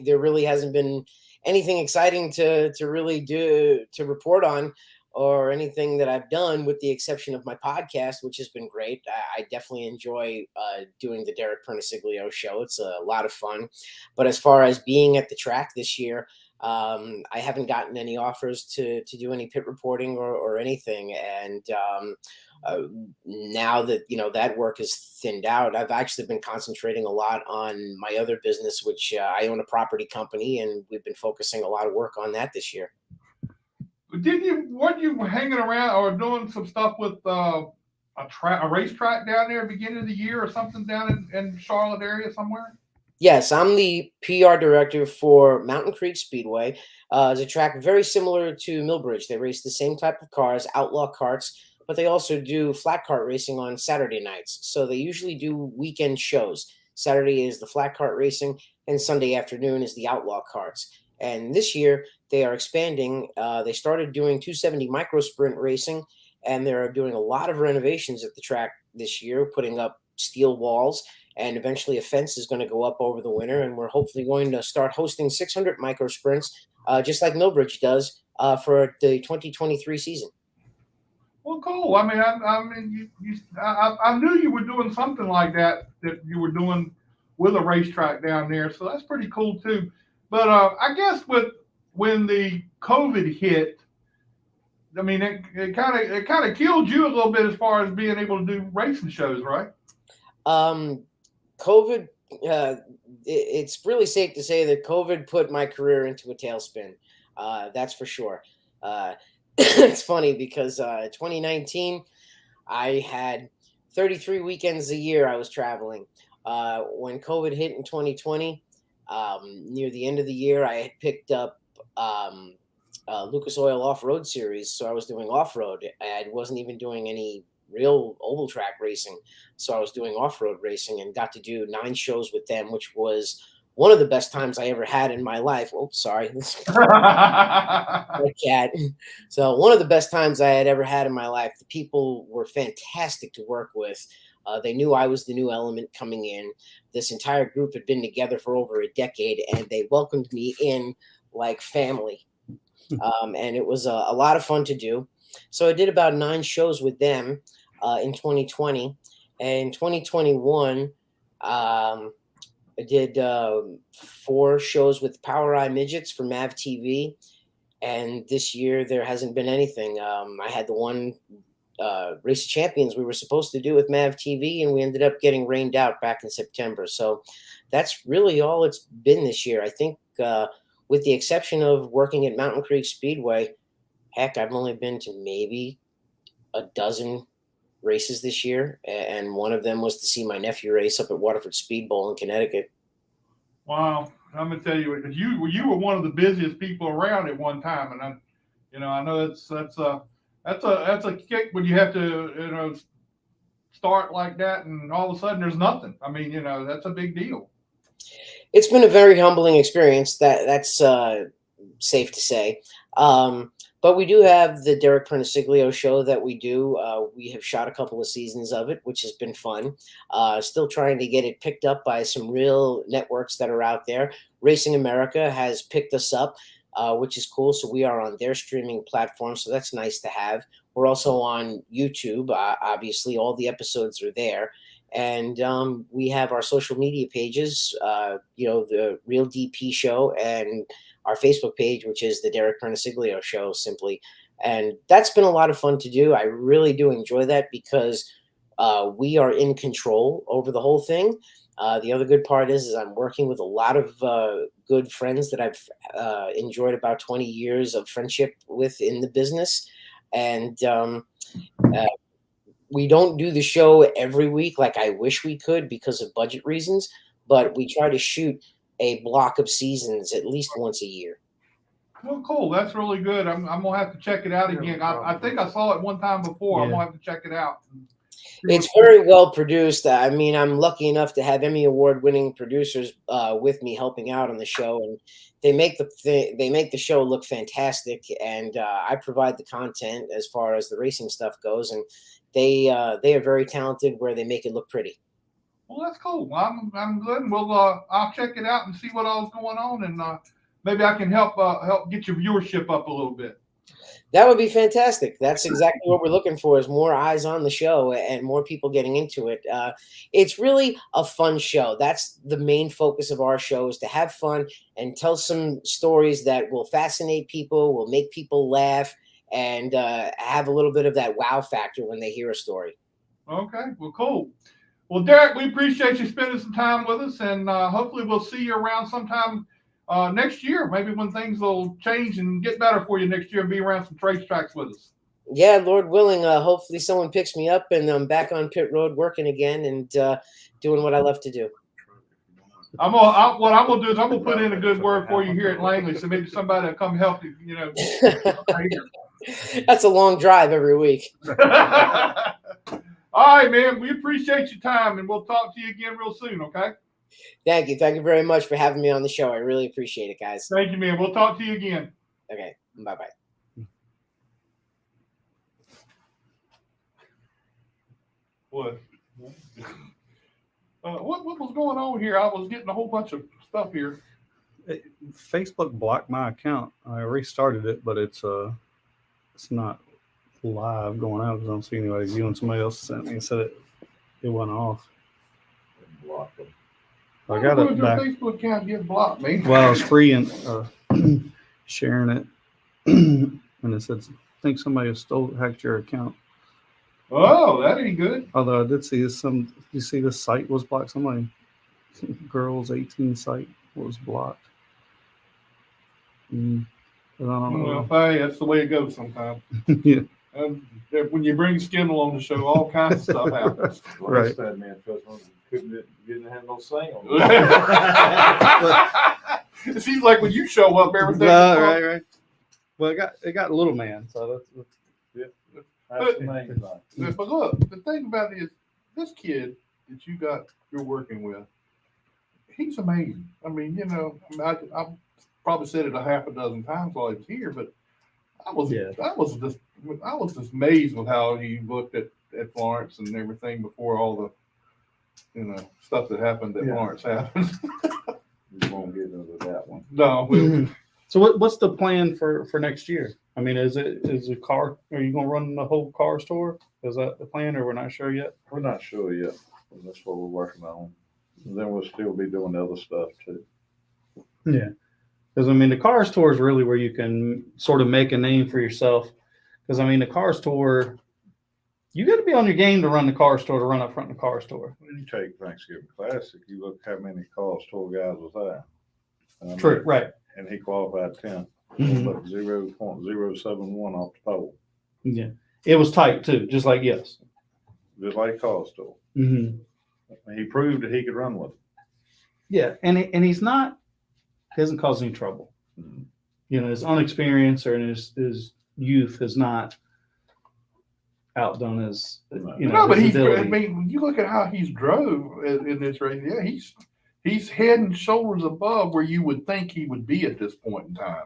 There really hasn't been anything exciting to really do to report on, or anything that I've done, with the exception of my podcast, which has been great. I definitely enjoy doing the Derek Pernesiglio show. It's a lot of fun. But as far as being at the track this year, I haven't gotten any offers to do any pit reporting or anything. And now that, that work is thinned out, I've actually been concentrating a lot on my other business, which I own a property company, and we've been focusing a lot of work on that this year. Weren't you hanging around or doing some stuff with a racetrack down there at the beginning of the year or something down in Charlotte area somewhere? Yes, I'm the PR director for Mountain Creek Speedway. It's a track very similar to Millbridge. They race the same type of cars, outlaw carts, but they also do flat cart racing on Saturday nights. So they usually do weekend shows. Saturday is the flat cart racing, and Sunday afternoon is the outlaw carts. And this year they are expanding. They started doing 270 micro sprint racing, and they're doing a lot of renovations at the track this year, putting up steel walls, and eventually a fence is going to go up over the winter, and we're hopefully going to start hosting 600 micro sprints, just like Millbridge does, for the 2023 season. Well, cool. I mean, I knew you were doing something like that you were doing with a racetrack down there, so that's pretty cool too. But I guess when the COVID hit, I mean, it kind of killed you a little bit as far as being able to do racing shows, right? COVID, it's really safe to say that COVID put my career into a tailspin. That's for sure. It's funny because 2019, I had 33 weekends a year I was traveling. When COVID hit in 2020, near the end of the year, I had picked up Lucas Oil Off-Road Series. So I was doing off-road. I wasn't even doing any real oval track racing. So I was doing off-road racing and got to do 9 shows with them, which was one of the best times I ever had in my life. Oh, sorry. My cat. So one of the best times I had ever had in my life. The people were fantastic to work with. They knew I was the new element coming in. This entire group had been together for over a decade, and they welcomed me in like family. And it was a lot of fun to do. So I did about 9 shows with them in 2020. And in 2021, I did 4 shows with Power Eye Midgets for MAV TV. And this year, there hasn't been anything. I had the one Race of Champions we were supposed to do with MAV TV, and we ended up getting rained out back in September. So that's really all it's been this year. I think with the exception of working at Mountain Creek Speedway, heck, I've only been to maybe a dozen races this year, and one of them was to see my nephew race up at Waterford Speed Bowl in Connecticut. Wow, I'm gonna tell you, you were one of the busiest people around at one time, and I know that's a kick when you have to start like that, and all of a sudden there's nothing. I mean, that's a big deal. It's been a very humbling experience. That's safe to say. But we do have the Derek Pernesiglio show that we do. We have shot a couple of seasons of it, which has been fun. Still trying to get it picked up by some real networks that are out there. Racing America has picked us up, which is cool. So we are on their streaming platform. So that's nice to have. We're also on YouTube. Obviously, all the episodes are there. And we have our social media pages, the Real DP Show, and our Facebook page, which is the Derek Pernesiglio Show, simply. And that's been a lot of fun to do. I really do enjoy that because we are in control over the whole thing. The other good part is I'm working with a lot of good friends that I've enjoyed about 20 years of friendship with in the business. And we don't do the show every week like I wish we could because of budget reasons, but we try to shoot a block of seasons at least once a year. Well, cool. That's really good. I'm gonna have to check it out again. I think I saw it one time before. Yeah. I'm gonna have to check it out. It's very well produced. I mean, I'm lucky enough to have Emmy Award-winning producers with me helping out on the show, and they make the show look fantastic. And I provide the content as far as the racing stuff goes, and they are very talented where they make it look pretty. Well, that's cool. Well, I'm good. Well, I'll check it out and see what all's going on, and maybe I can help get your viewership up a little bit. That would be fantastic. That's exactly what we're looking for, is more eyes on the show and more people getting into it. It's really a fun show. That's the main focus of our show, is to have fun and tell some stories that will fascinate people, will make people laugh, and have a little bit of that wow factor when they hear a story. Okay, well, cool. Well, Derek, we appreciate you spending some time with us, and hopefully we'll see you around sometime next year, maybe when things will change and get better for you next year, and be around some racetracks with us. Yeah, Lord willing, hopefully someone picks me up and I'm back on pit road working again and doing what I love to do. What I'm gonna do is I'm gonna put in a good word for you here at Langley, so maybe somebody will come help you. You know. That's a long drive every week. All right, man. We appreciate your time, and we'll talk to you again real soon. Okay. Thank you. Thank you very much for having me on the show. I really appreciate it, guys. Thank you, man. We'll talk to you again. Okay. Bye-bye. What? What was going on here? I was getting a whole bunch of stuff here. Facebook blocked my account. I restarted it, but it's not live going out because I don't see anybody viewing. Somebody else sent me and said it went off. Block them. I got it your back. Facebook account get blocked, man. Well, I was free and sharing it, and it said, "I think somebody has hacked your account." Oh, that ain't good. Although I did see this. You see, this site was blocked. Somebody, girls 18 site was blocked. But I don't know. Well, hey, that's the way it goes sometimes. Yeah. When you bring Skinnell on the show, all kinds of stuff happens. Right. That man didn't have no saying on it. It seems like when you show up, everything. Right. Well, it got Little Man, so that's That's the main thing. But look, the thing about it is, this kid that you're working with, he's amazing. I mean, you know, I probably said it a half a dozen times while he was here, but I was just amazed with how he looked at Florence and everything before all the, you know, stuff that happened at Florence happened. We won't get into that one. No. So what's the plan for next year? I mean, is a car? Are you going to run the whole car store? Is that the plan, or we're not sure yet? We're not sure yet. That's what we're working on. And then we'll still be doing other stuff too. Yeah, because I mean, the car store is really where you can sort of make a name for yourself. Because I mean, the car store, you got to be on your game to run the car store, to run up front in the car store. When you take Thanksgiving Classic, you look how many car store guys was there. True, right? And he qualified 10. Mhm. Like 0.071 off the pole. Yeah, it was tight too, just like yes. Just like car store. Mm-hmm. And he proved that he could run with it. Yeah, and he's not. He hasn't caused any trouble. Mhm. You know, his unexperience or his youth has not outdone his. You know, No, but his I ability. mean, when you look at how he's drove in this race, yeah, he's head and shoulders above where you would think he would be at this point in time.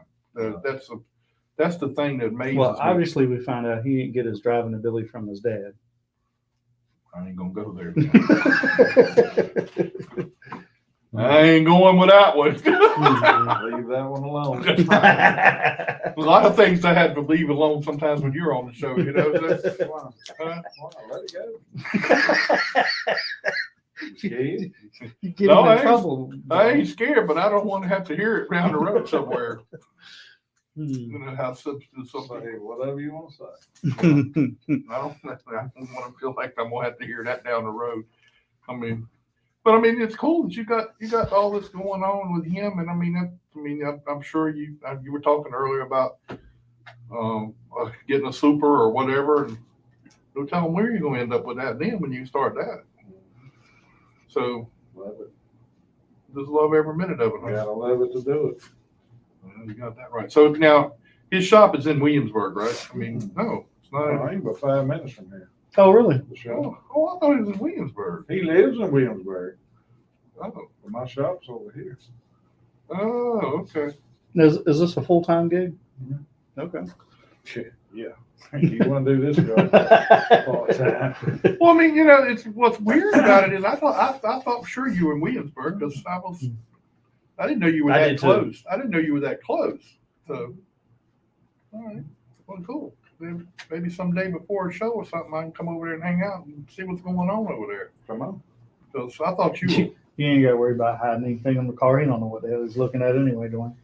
That's the thing that amazes Well, me. obviously, we found out he didn't get his driving ability from his dad. I ain't gonna go there. I ain't going with that one. Leave that one alone. A lot of things I had to leave alone sometimes when you're on the show. You know, Wow, let it go. Scared? You get No, him I in ain't- trouble. I ain't scared, but I don't want to have to hear it down the road somewhere. You know how something. Say whatever you want to say. I don't want to feel like I'm gonna have to hear that down the road. I mean, but I mean, it's cool that you got all this going on with him, and I mean, I'm sure you were talking earlier about getting a super or whatever, and don't tell him where you're gonna end up with that then when you start that. So Love it. just love every minute of it. You Huh? gotta love it to do it. Well, you got that right. So now his shop is in Williamsburg, right? I mean, no, it's not. I ain't but 5 minutes from here. Oh, really? The shop. I thought he was in Williamsburg. He lives in Williamsburg. Oh, But my shop's over here. okay. Is this a full-time gig? Mhm. Okay. Yeah. You want to do this job part-time. Well, I mean, you know, it's what's weird about it is I thought for sure you were in Williamsburg because I didn't know you were I that did too. close. I didn't know you were that close. So, all right, well, cool. Then maybe someday before a show or something, I can come over there and hang out and see what's going on over there. Come on. Because I thought you were. You ain't got to worry about hiding anything in the car. He don't know what the hell he's looking at anyway, Dwayne.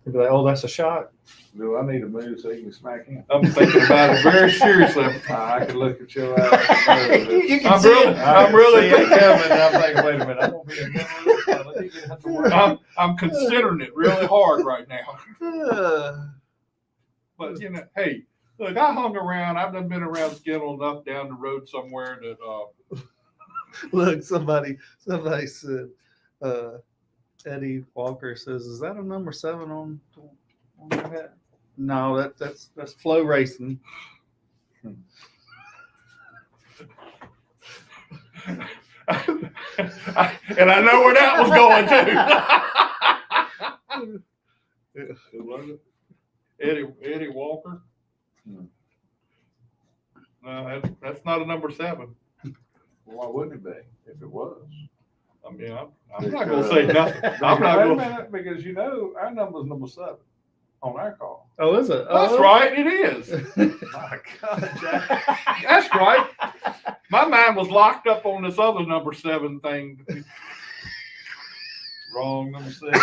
He'd be like, "Oh, that's a shot." Do I need to move so you can smack him? I'm thinking about it very seriously. I can look at your eyes. You can I'm see really, it. I'm really, see it coming. I'm thinking, wait a minute, I'm gonna be in the middle of this. Let me get to work. I'm considering it really hard right now. But you know, hey, look, I hung around. I've done been around Skinnell enough down the road somewhere that Look, somebody said, Eddie Walker says, "Is that a number 7 on your hat?" No, that's flow racing. And I know where that was going too. Who was it? Eddie Walker. No, that's not a number 7. Well, why wouldn't it be if it was? I mean, I'm not going to say nothing. I'm not Wait a going. minute, because you know our number's number 7 on our car. Oh, is it? That's right. It is. My God, Jack. That's right. My mind was locked up on this other number 7 thing. Wrong number 7.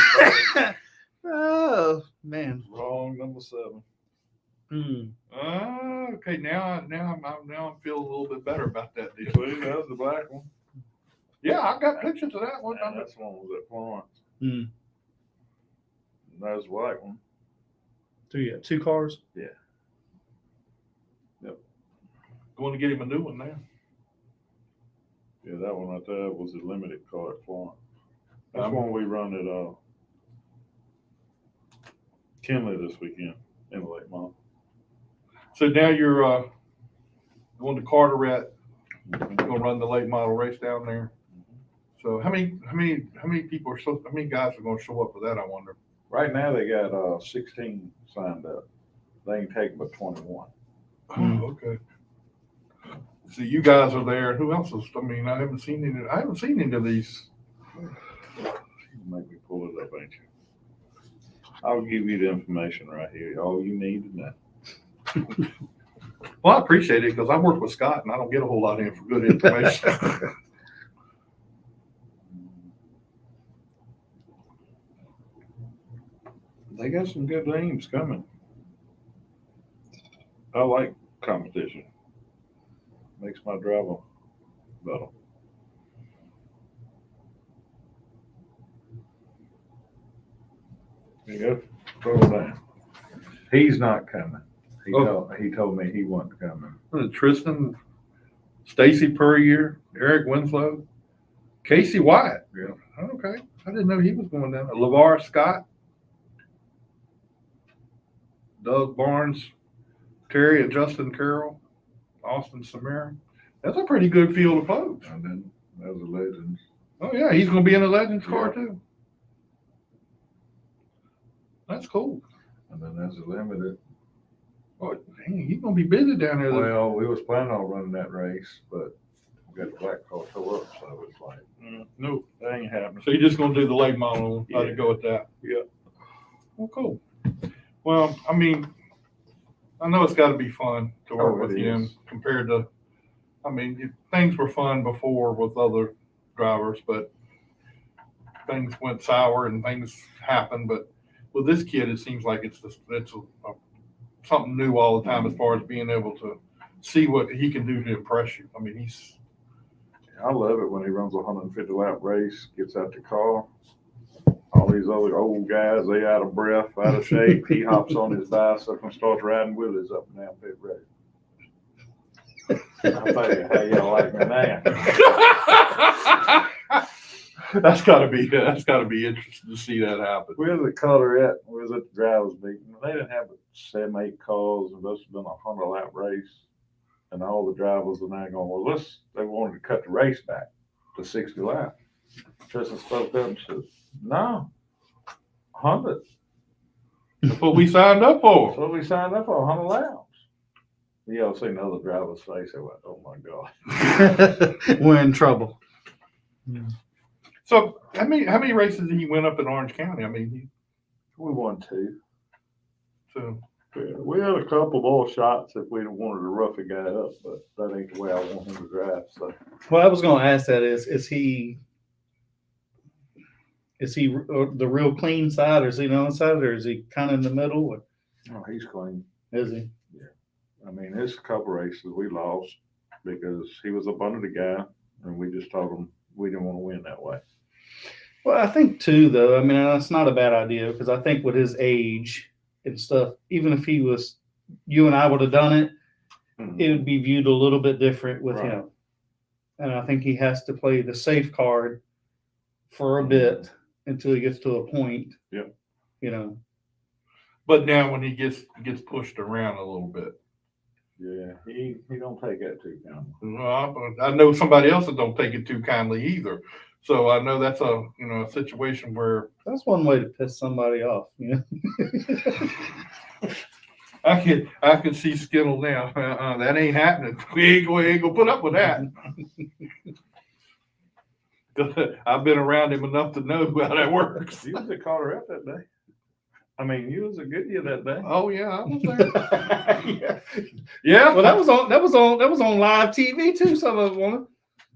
Oh man. Wrong number 7. Hmm. Okay, now I'm feeling a little bit better about that deal. See, that was the black one. Yeah, I got pictures of that one. And that's one was at Florence. Hmm. And that was the white one. So you got 2 cars? Going to get him a new one now. Yeah, that one right there was a limited car at Florence. That's one we run at Kinley this weekend in the late month. So now you're going to Carteret. You're going to run the late model race down there. So how many people are how many guys are going to show up for that? I wonder. Right now they got 16 signed up. They ain't taking but 21. Oh, okay. So you guys are there. Who else is? I mean, I haven't seen any of these. Make me pull it up, ain't you? I'll give you the information right here. All you need to know. Well, I appreciate it because I work with Scott and I don't get a whole lot of good information. They got some good names coming. I like competition. Makes my driver better. There you go. Throw it down. He's not coming. He told me he wasn't coming. Tristan, Stacy Puryear, Eric Winslow, Casey Wyatt. Yeah. Okay. I didn't know he was going down there. LeVar Scott, Doug Barnes, Terry and Justin Carroll, Austin Samara. That's a pretty good field of folks. And then that was a legend. Oh, yeah. He's going to be in the Legends car, too. That's cool. And then there's a limited. Oh, dang, he's going to be busy down there. Well, we was planning on running that race, but we got the black car tore up, so it's like, No. that ain't happening. So you're just going to do the late model and let Yeah. it go with that? Yeah. Well, cool. Well, I mean, I know it's got to be fun to work Oh, it with him is. compared to, I mean, things were fun before with other drivers, but things went sour and things happened. But with this kid, it seems like it's something new all the time as far as being able to see what he can do to impress you. I mean, I love it when he runs a 150 lap race, gets out the car. All these other old guys, they out of breath, out of shape. He hops on his bicycle and starts riding with us up and down pit road. I'll tell you how y'all like me now. that's got to be interesting to see that happen. We was at Colorado, we was at the drivers meeting. They didn't have 7, 8 cars, and this has been a 100 lap race. And all the drivers are now going, well, they wanted to cut the race back to 60 laps. Tristan spoke up and said, no, 100. That's what we signed up for. So we signed up for 100 laps. You all seen the other driver's face. They went, oh my God. We're in trouble. So how many races did he win up in Orange County? I mean, We won 2. so Yeah, we had a couple more shots if we wanted to rough a guy up, but that ain't the way I want him to drive. So Well, I was going to ask that is he the real clean side, or is he the on side, or is he kind of in the middle? Or he's clean. is he? I mean, there's a couple races we lost because he was up under the guy, and we just told him we didn't want to win that way. Well, I think too, though. I mean, that's not a bad idea because I think with his age and stuff, even if you and I would have done it, it would be viewed a little bit different with Right. him. and I think he has to play the safe card for a bit until he gets to a point. Yep. You know. But now when he gets pushed around a little bit. Yeah, he don't take that too kindly. Well, I know somebody else that don't take it too kindly either. So I know that's a a situation where That's one way to piss somebody off. You know. I can see Skinnell now. That ain't happening. We ain't gonna put up with that. I've been around him enough to know how that works. You was a caller up that day. I mean, you was a good year that day. Oh yeah, I was there. Yeah. Yeah. Well, that was on live TV too. Some of it won't.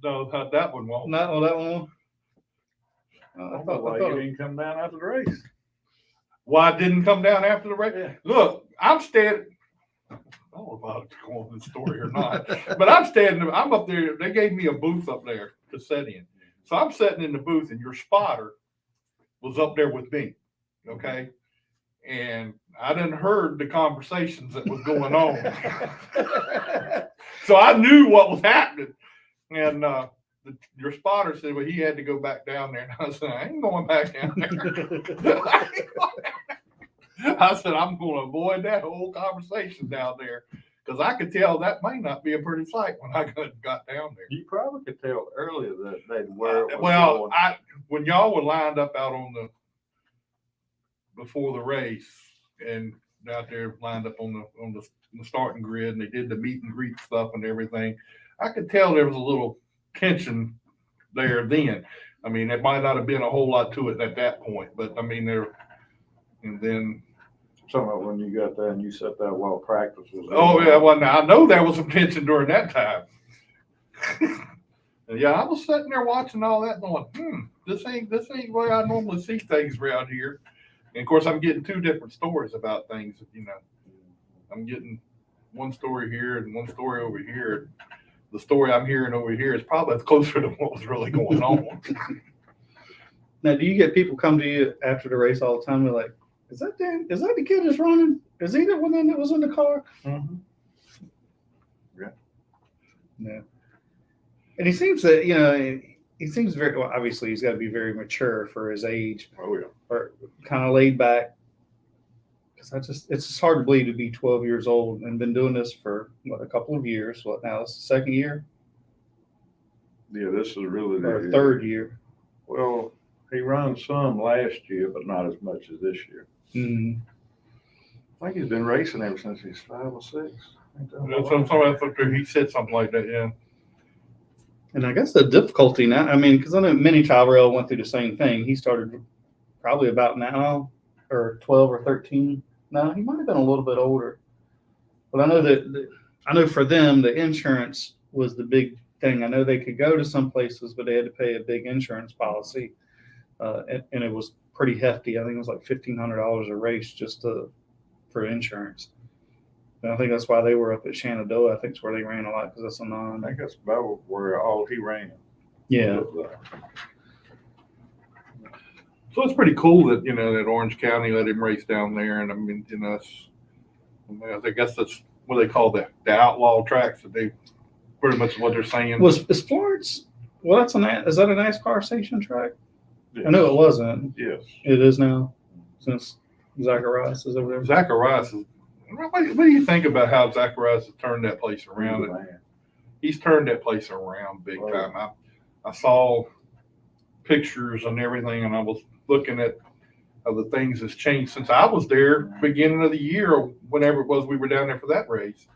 No, that one won't. Not on that one. I thought why you didn't come down after the race. Why I didn't come down after the race? Yeah. Look, I'm standing. I don't know if I'll go on this story or not, but I'm standing. I'm up there. They gave me a booth up there to sit in. So I'm sitting in the booth, and your spotter was up there with me. Okay. And I didn't heard the conversations that was going on. So I knew what was happening. And your spotter said, well, he had to go back down there. And I said, I ain't going back down there. I said, I'm going to avoid that whole conversation down there. Because I could tell that may not be a pretty sight when I got down there. You probably could tell earlier that day where it was going. When y'all were lined up out on before the race and out there lined up on the starting grid, and they did the meet and greet stuff and everything, I could tell there was a little tension there then. I mean, there might not have been a whole lot to it at that point, but I mean, and then. Talking about when you got there and you sat there while practice was. Oh yeah, well now I know there was some tension during that time. Yeah, I was sitting there watching all that, going, this ain't the way I normally see things around here. And of course, I'm getting two different stories about things. I'm getting one story here and one story over here. The story I'm hearing over here is probably closer to what was really going on. Now, do you get people come to you after the race all the time? They're like, is that the kid that's running? Is he the one that was in the car? Mm-hmm. Yeah. And he seems that, he seems very, well, obviously he's got to be very mature for his age. Oh yeah. Or kind of laid back. Because it's just hard to believe to be 12 years old and been doing this for a couple of years. What now? It's the second year? Yeah, this is really Or third year. Well, he ran some last year, but not as much as this year. Mm-hmm. I think he's been racing ever since he's 5 or 6. That's what I'm talking about. He said something like that, yeah. And I guess the difficulty now, I mean, because I know Mini Tyrell went through the same thing. He started probably about now, or 12 or 13. No, he might have been a little bit older. But I know for them, the insurance was the big thing. I know they could go to some places, but they had to pay a big insurance policy. And it was pretty hefty. I think it was like $1,500 a race just for insurance. And I think that's why they were up at Shenandoah. I think it's where they ran a lot because that's a non. I think that's about where all he ran. Yeah. So it's pretty cool that that Orange County let him race down there, and I mean I guess that's what they call the outlaw tracks. That they pretty much what they're saying. Is Florence? Well, is that a NASCAR station track? Yes. I know it wasn't. Yes. It is now, since Zacharias is over there. Zacharias is. What do you think about how Zacharias has turned that place around? He's turned that place around big time. I saw pictures and everything, and I was looking at the things that's changed since I was there beginning of the year, or whenever it was we were down there for that race,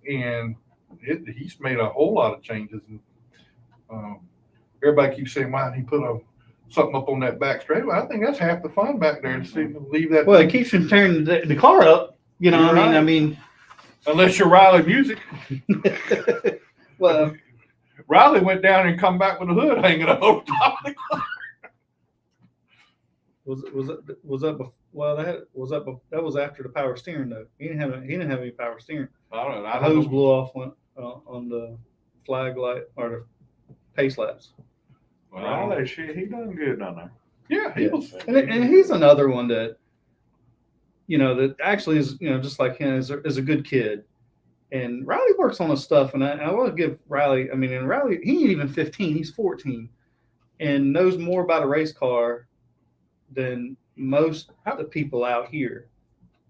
and he's made a whole lot of changes. And everybody keeps saying, "Why did he put something up on that back straightaway?" I think that's half the fun back there to leave that. Well, it keeps him turning the car up. You know, Right. I mean, unless you're Riley Music. well, Riley went down and come back with the hood hanging up over top of the car. That was after the power steering though. He didn't have any power steering. I don't know. The hose blew off on the flag light or the pace laps. Well, he done good down there. Yeah, he was. And he's another one that, that actually is, just like him, is a good kid. And Riley works on his stuff, and I will give Riley. I mean, and Riley, he ain't even 15; he's 14, and knows more about a race car than most of the people out here.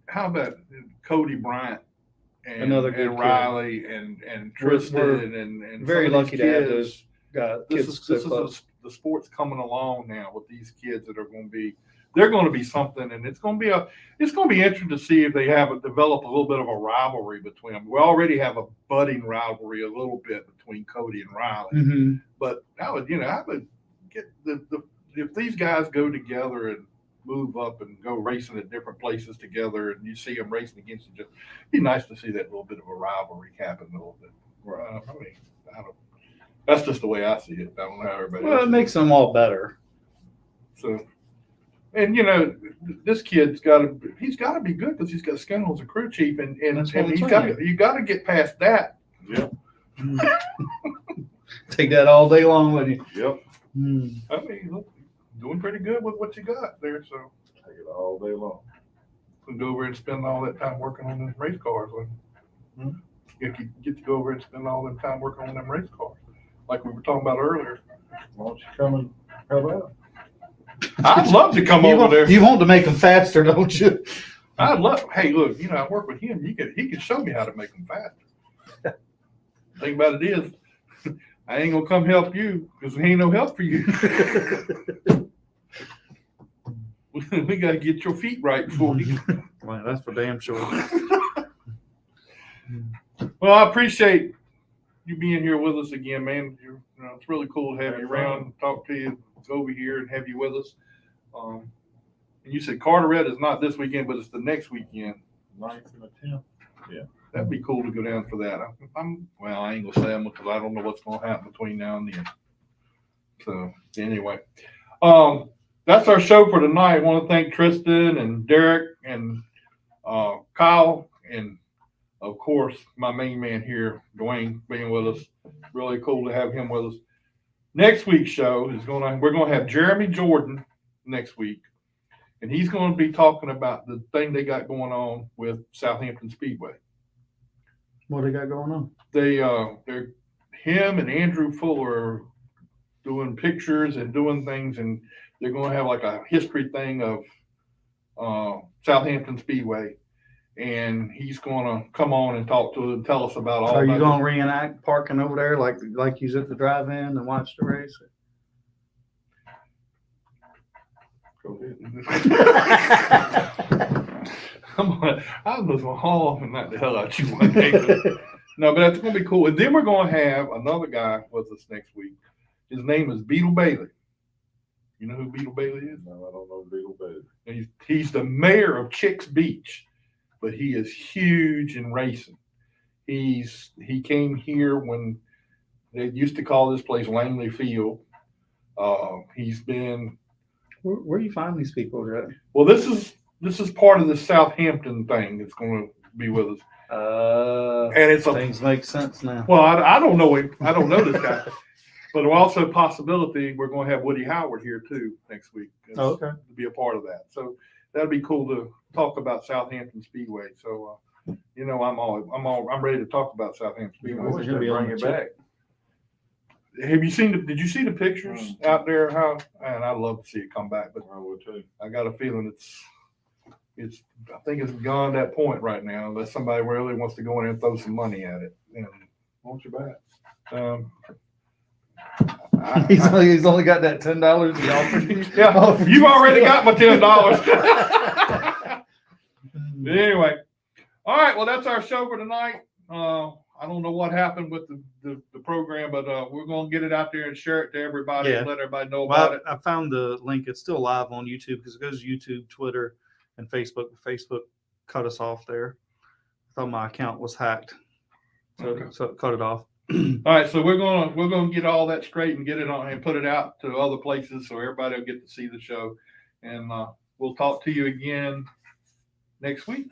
How about Cody Bryant and, Another good and kid. Riley and Tristan We're and Very some of lucky these to have kids. those guys. This Kids is so this close. is the sport's coming along now with these kids that are going to be. They're going to be something, and it's going to be interesting to see if they develop a little bit of a rivalry between them. We already have a budding rivalry a little bit between Cody and Riley, Mm-hmm. but I would get if these guys go together and move up and go racing at different places together, and you see them racing against each other, it'd be nice to see that little bit of a rivalry happen a little bit. That's just the way I see it. I don't know how everybody else Well, it sees makes them all better. So, and this kid's he's got to be good because he's got Skinnell as a crew chief, and That's what I'm he's saying. you got to get past that. Yep. Take that all day long with you. Yep. I mean, look, doing pretty good with what you got there. So, Take it all day long. we go over and spend all that time working on them race cars. You get to go over and spend all that time working on them race cars, like we were talking about earlier. Why don't you come and help out? I'd love to come over there. You want to make them faster, don't you? I'd love. Hey, look, I work with him. He can show me how to make them faster. Thing about it is, I ain't gonna come help you because there ain't no help for you. We got to get your feet right before you. Well, that's for damn sure. Well, I appreciate you being here with us again, man. It's really cool to have you around, talk to you, go over here and have you with us. And you said Carteret is not this weekend, but it's the next weekend. 9th and the 10th. That'd be cool to go down for that. I ain't gonna say I'm because I don't know what's gonna happen between now and then. So anyway, that's our show for tonight. I want to thank Tristan and Derek and Kyle and of course my main man here, Dwaine, being with us. Really cool to have him with us. Next week's show we're gonna have Jeremy Jordan next week, and he's gonna be talking about the thing they got going on with Southampton Speedway. What they got going on? They're him and Andrew Fuller are doing pictures and doing things, and they're going to have like a history thing of Southampton Speedway, and he's going to come on and talk to us and tell us about all. Are you going to reenact parking over there like you was at the drive-in and watch the race? Go ahead. I was going to haul off and knock the hell out you one day. No, but that's going to be cool. And then we're going to have another guy with us next week. His name is Beetle Bailey. You know who Beetle Bailey is? No, I don't know Beetle Bailey. He's the mayor of Chicks Beach, but he is huge in racing. He came here when they used to call this place Langley Field. He's been. Where do you find these people, Jack? Well, this is part of the Southampton thing that's going to be with us. And it's things make sense now. Well, I don't know him. I don't know this guy. But also a possibility we're going to have Woody Howard here too next week. Okay. To be a part of that. So that'd be cool to talk about Southampton Speedway. So I'm ready to talk about Southampton Speedway. Always gonna be bring it back. Have you seen did you see the pictures out there? And I'd love to see it come back, but I would too. I got a feeling I think it's beyond that point right now, unless somebody really wants to go in there and throw some money at it. And Won't you back? He's only got that $10 he offered you. Yeah, you've already got my $10. But anyway, all right. Well, that's our show for tonight. I don't know what happened with the program, but we're gonna get it out there and share it to everybody and let everybody know about it. I found the link. It's still live on YouTube because it goes to YouTube, Twitter, and Facebook. Facebook cut us off there. I thought my account was hacked, so it cut it off. All right, so we're gonna get all that straight and get it on and put it out to other places so everybody will get to see the show, and we'll talk to you again next week.